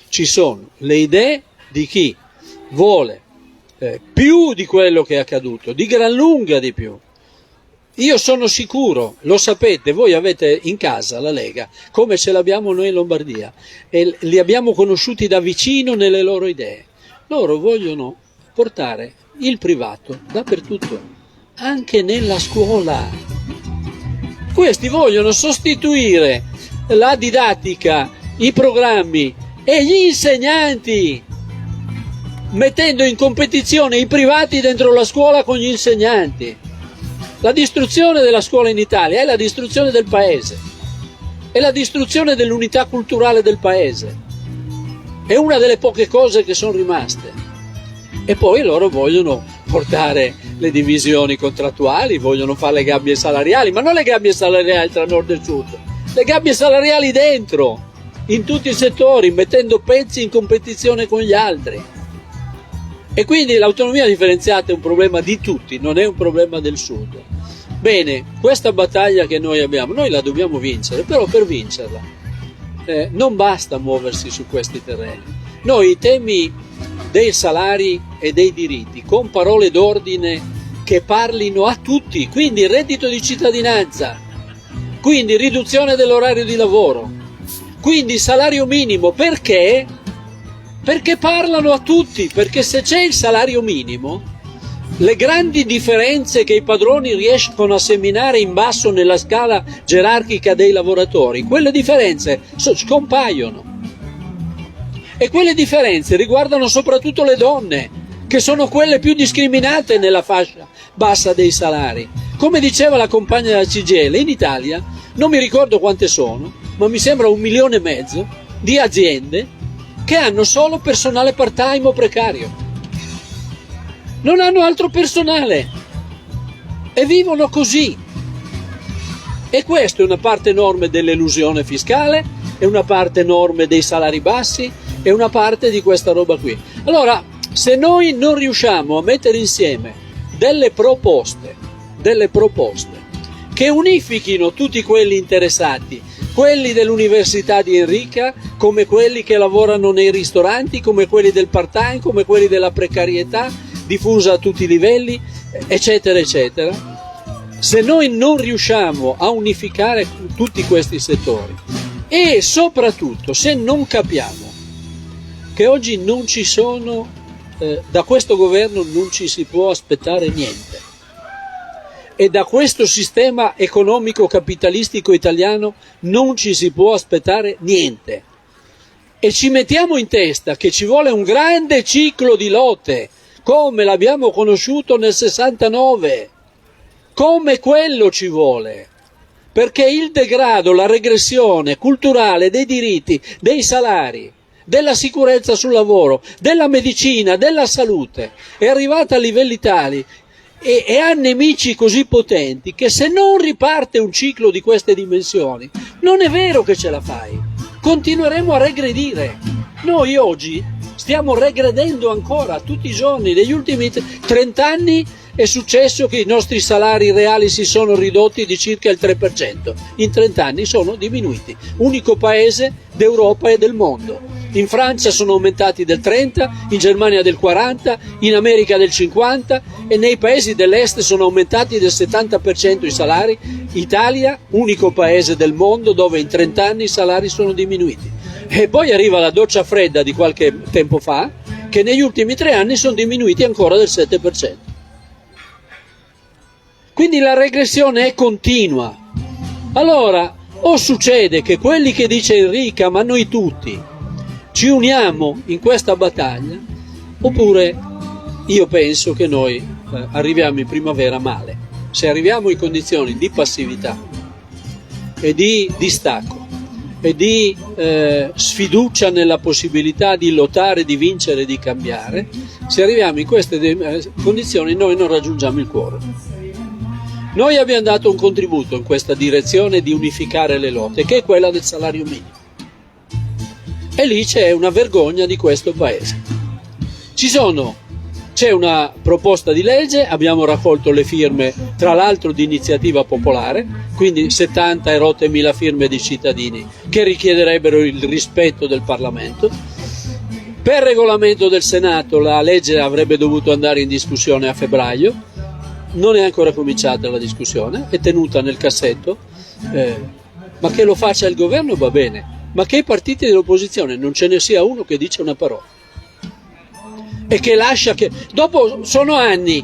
ci sono le idee di chi vuole più di quello che è accaduto, di gran lunga di più. Io sono sicuro, lo sapete, voi avete in casa la Lega, come ce l'abbiamo noi in Lombardia, e li abbiamo conosciuti da vicino nelle loro idee. Loro vogliono portare il privato dappertutto, anche nella scuola. Questi vogliono sostituire la didattica, i programmi e gli insegnanti, mettendo in competizione i privati dentro la scuola con gli insegnanti. La distruzione della scuola in Italia è la distruzione del paese, è la distruzione dell'unità culturale del paese, è una delle poche cose che sono rimaste. E poi loro vogliono portare le divisioni contrattuali, vogliono fare le gabbie salariali, ma non le gabbie salariali tra nord e sud, le gabbie salariali dentro, in tutti i settori, mettendo pezzi in competizione con gli altri. E quindi l'autonomia differenziata è un problema di tutti, non è un problema del sud. Bene, questa battaglia che noi abbiamo, noi la dobbiamo vincere, però per vincerla non basta muoversi su questi terreni. Noi i temi dei salari e dei diritti, con parole d'ordine che parlino a tutti, quindi reddito di cittadinanza, quindi riduzione dell'orario di lavoro, quindi salario minimo, perché? Perché parlano a tutti, perché se c'è il salario minimo, le grandi differenze che i padroni riescono a seminare in basso nella scala gerarchica dei lavoratori, quelle differenze scompaiono. E quelle differenze riguardano soprattutto le donne, che sono quelle più discriminate nella fascia bassa dei salari. Come diceva la compagna della CGIL, in Italia, non mi ricordo quante sono, ma mi sembra 1,5 milioni di aziende che hanno solo personale part-time o precario. Non hanno altro personale e vivono così. E questa è una parte enorme dell'elusione fiscale, è una parte enorme dei salari bassi, è una parte di questa roba qui. Allora, se noi non riusciamo a mettere insieme delle proposte che unifichino tutti quelli interessati, quelli dell'Università di Enrica, come quelli che lavorano nei ristoranti, come quelli del part-time, come quelli della precarietà diffusa a tutti i livelli, eccetera, eccetera. Se noi non riusciamo a unificare tutti questi settori e soprattutto se non capiamo che oggi non ci sono, da questo governo non ci si può aspettare niente, e da questo sistema economico capitalistico italiano non ci si può aspettare niente, e ci mettiamo in testa che ci vuole un grande ciclo di lotte come l'abbiamo conosciuto nel 69, come quello ci vuole, perché il degrado, la regressione culturale dei diritti, dei salari, della sicurezza sul lavoro, della medicina, della salute è arrivata a livelli tali e ha nemici così potenti che se non riparte un ciclo di queste dimensioni non è vero che ce la fai, continueremo a regredire. Noi oggi stiamo regredendo ancora tutti i giorni. Negli ultimi 30 anni è successo che i nostri salari reali si sono ridotti di circa il 3%, in 30 anni sono diminuiti, unico paese d'Europa e del mondo. In Francia sono aumentati del 30, in Germania del 40, in America del 50 e nei paesi dell'est sono aumentati del 70% i salari. Italia, unico paese del mondo dove in 30 anni i salari sono diminuiti. E poi arriva la doccia fredda di qualche tempo fa, che negli ultimi 3 anni sono diminuiti ancora del 7%. Quindi la regressione è continua. Allora, o succede che quelli che dice Enrica, ma noi tutti, ci uniamo in questa battaglia, oppure io penso che noi arriviamo in primavera male. Se arriviamo in condizioni di passività e di distacco e di sfiducia nella possibilità di lottare, di vincere, di cambiare, se arriviamo in queste condizioni noi non raggiungiamo il quorum. Noi abbiamo dato un contributo in questa direzione di unificare le lotte, che è quella del salario minimo. E lì c'è una vergogna di questo paese. C'è una proposta di legge, abbiamo raccolto le firme tra l'altro di iniziativa popolare, quindi 70 e rotte mila firme di cittadini che richiederebbero il rispetto del Parlamento. Per regolamento del Senato la legge avrebbe dovuto andare in discussione a febbraio, non è ancora cominciata la discussione, è tenuta nel cassetto, ma che lo faccia il governo va bene. Ma che i partiti dell'opposizione non ce ne sia uno che dice una parola e che lascia che dopo sono anni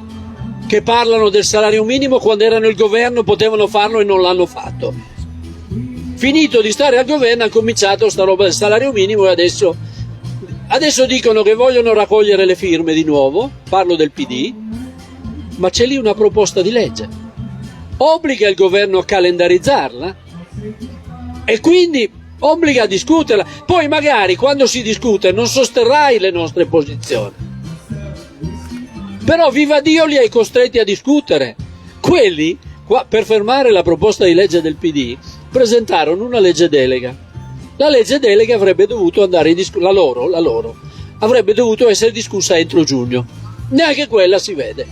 che parlano del salario minimo, quando erano il governo potevano farlo e non l'hanno fatto. Finito di stare al governo hanno cominciato sta roba del salario minimo e adesso dicono che vogliono raccogliere le firme di nuovo, parlo del PD, ma c'è lì una proposta di legge, obbliga il governo a calendarizzarla e quindi obbliga a discuterla, poi magari quando si discute non sosterrai le nostre posizioni, però viva Dio li hai costretti a discutere. Quelli, per fermare la proposta di legge del PD, presentarono una legge delega. La legge delega avrebbe dovuto andare in discussione, la loro, avrebbe dovuto essere discussa entro giugno, neanche quella si vede.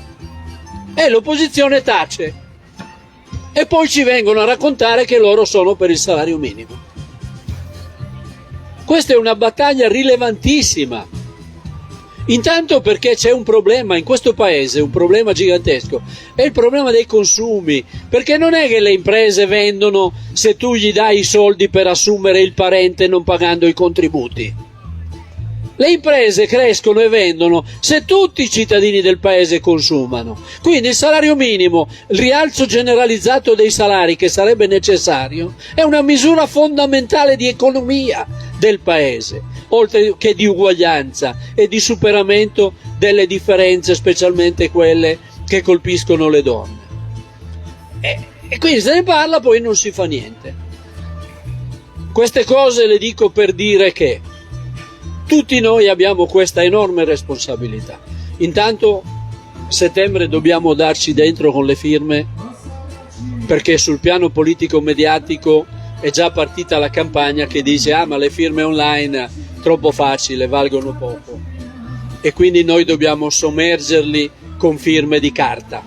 E l'opposizione tace, e poi ci vengono a raccontare che loro sono per il salario minimo. Questa è una battaglia rilevantissima, intanto perché c'è un problema in questo paese, un problema gigantesco, è il problema dei consumi, perché non è che le imprese vendono se tu gli dai i soldi per assumere il parente non pagando i contributi. Le imprese crescono e vendono se tutti i cittadini del paese consumano. Quindi il salario minimo, il rialzo generalizzato dei salari che sarebbe necessario, è una misura fondamentale di economia del paese, oltre che di uguaglianza e di superamento delle differenze, specialmente quelle che colpiscono le donne. E quindi se ne parla, poi non si fa niente. Queste cose le dico per dire che tutti noi abbiamo questa enorme responsabilità. Intanto a settembre dobbiamo darci dentro con le firme, perché sul piano politico mediatico è già partita la campagna che dice ma le firme online troppo facile, valgono poco, e quindi noi dobbiamo sommergerli con firme di carta,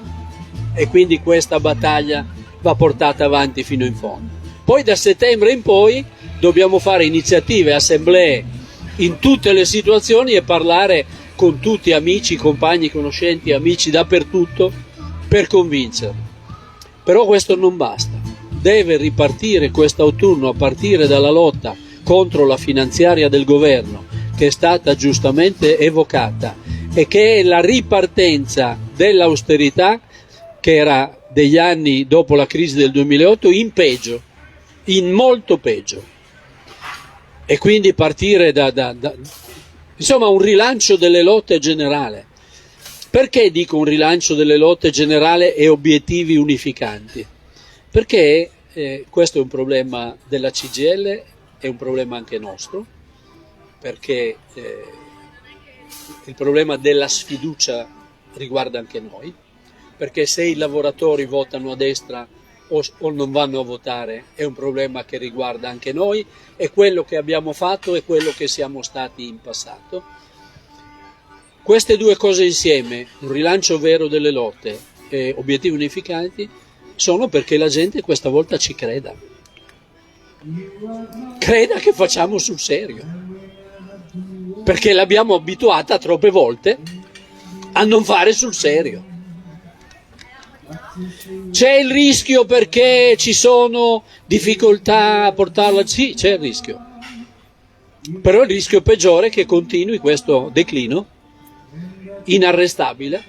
e quindi questa battaglia va portata avanti fino in fondo. Poi da settembre in poi dobbiamo fare iniziative, assemblee in tutte le situazioni e parlare con tutti, amici, compagni, conoscenti, amici dappertutto, per convincerli. Però questo non basta, deve ripartire quest'autunno a partire dalla lotta contro la finanziaria del governo, che è stata giustamente evocata e che è la ripartenza dell'austerità che era degli anni dopo la crisi del 2008 in peggio, in molto peggio. E quindi partire insomma un rilancio delle lotte generale. Perché dico un rilancio delle lotte generale e obiettivi unificanti? Perché questo è un problema della CGIL, è un problema anche nostro, perché il problema della sfiducia riguarda anche noi, perché se i lavoratori votano a destra o non vanno a votare è un problema che riguarda anche noi, è quello che abbiamo fatto e quello che siamo stati in passato. Queste due cose insieme, un rilancio vero delle lotte e obiettivi unificanti, sono perché la gente questa volta ci creda che facciamo sul serio, perché l'abbiamo abituata troppe volte a non fare sul serio. C'è il rischio perché ci sono difficoltà a portarla, sì, c'è il rischio, però il rischio peggiore è che continui questo declino inarrestabile,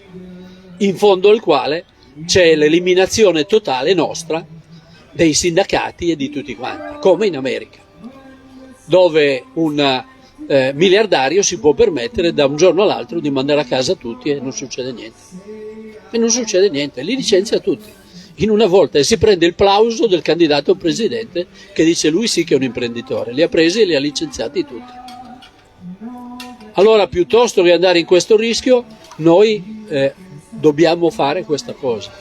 in fondo al quale c'è l'eliminazione totale nostra dei sindacati e di tutti quanti, come in America, dove un miliardario si può permettere da un giorno all'altro di mandare a casa tutti e non succede niente, li licenzia tutti in una volta e si prende il plauso del candidato presidente che dice lui sì che è un imprenditore, li ha presi e li ha licenziati tutti. Allora, piuttosto che andare in questo rischio, noi dobbiamo fare questa cosa.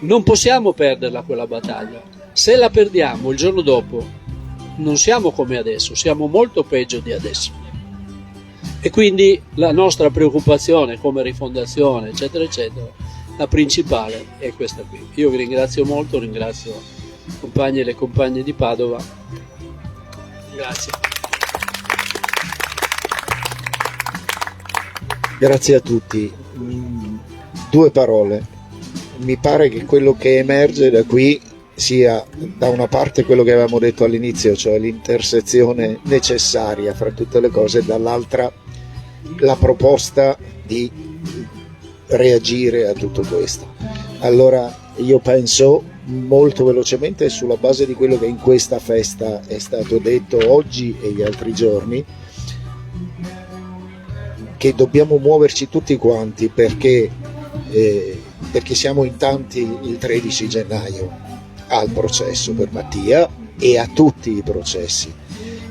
Non possiamo perderla quella battaglia. Se la perdiamo il giorno dopo, non siamo come adesso, siamo molto peggio di adesso. E quindi la nostra preoccupazione come Rifondazione, eccetera, eccetera, la principale è questa qui. Io vi ringrazio molto, ringrazio i compagni e le compagne di Padova. Grazie. Grazie a tutti. Due parole. Mi pare che quello che emerge da qui sia da una parte quello che avevamo detto all'inizio, cioè l'intersezione necessaria fra tutte le cose, e dall'altra la proposta di reagire a tutto questo. Allora io penso molto velocemente, sulla base di quello che in questa festa è stato detto oggi e gli altri giorni, che dobbiamo muoverci tutti quanti perché siamo in tanti il 13 gennaio al processo per Mattia e a tutti i processi,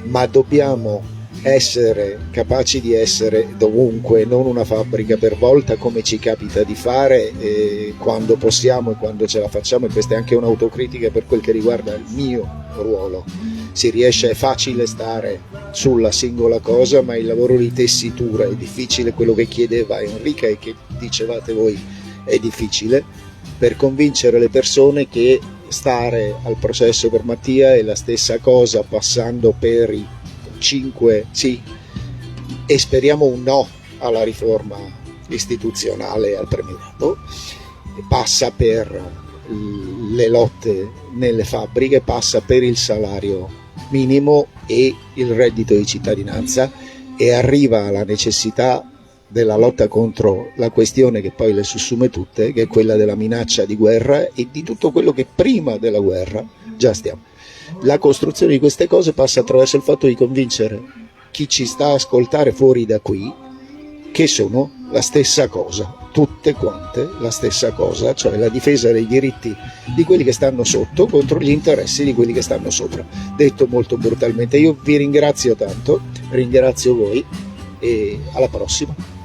ma dobbiamo essere capaci di essere dovunque, non una fabbrica per volta come ci capita di fare quando possiamo e quando ce la facciamo, e questa è anche un'autocritica per quel che riguarda il mio ruolo. Si riesce, è facile stare sulla singola cosa, ma il lavoro di tessitura è difficile, quello che chiedeva Enrica e che dicevate voi è difficile, per convincere le persone che stare al processo per Mattia è la stessa cosa passando per i 5 sì e speriamo un no alla riforma istituzionale al premierato, passa per le lotte nelle fabbriche, passa per il salario minimo e il reddito di cittadinanza, e arriva alla necessità della lotta contro la questione che poi le sussume tutte, che è quella della minaccia di guerra e di tutto quello che prima della guerra già stiamo. La costruzione di queste cose passa attraverso il fatto di convincere chi ci sta a ascoltare fuori da qui che sono la stessa cosa, tutte quante la stessa cosa, cioè la difesa dei diritti di quelli che stanno sotto contro gli interessi di quelli che stanno sopra. Detto molto brutalmente, io vi ringrazio tanto, ringrazio voi e alla prossima.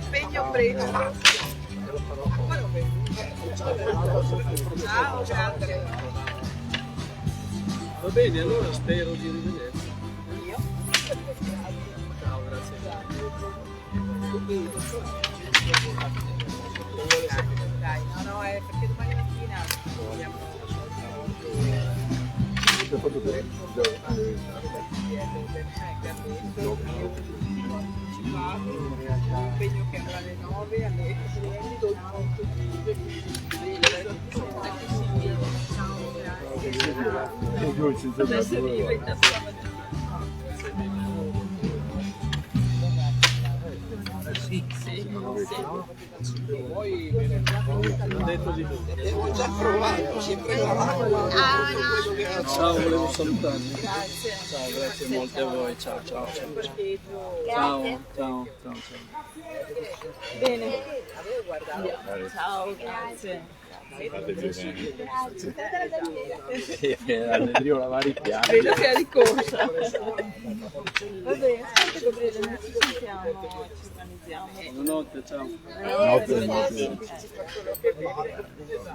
Impegno preso. Ciao, grazie. Va bene, allora spero di rivederci. Io? Ciao, grazie. Dai, no, è perché domani mattina vogliamo l'impegno che avrà alle 9 alle Abbiamo già provato, si è preparato. Ciao, volevo salutarvi. Ciao, grazie molte a voi. Ciao, ciao, ciao. Ciao, ciao, ciao, ciao. Bene. Ciao, grazie. Allegrio lavare i piatti. Vedo che è di corsa. Va bene, aspetta Gabriele, noi ci sentiamo, ci organizziamo. Buonanotte, ciao. Notte.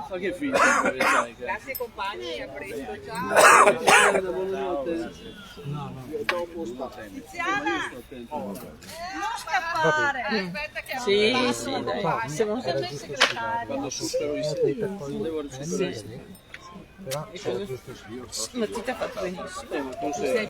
Ma che figlio, sai che... Grazie compagni, a presto, ciao. Buonanotte. Tiziana, non scappare. Aspetta che Sì, sì, dai. Siamo Quando supero i 6, devo recuperare. Ma ti ha fatto benissimo. Ma tu sei...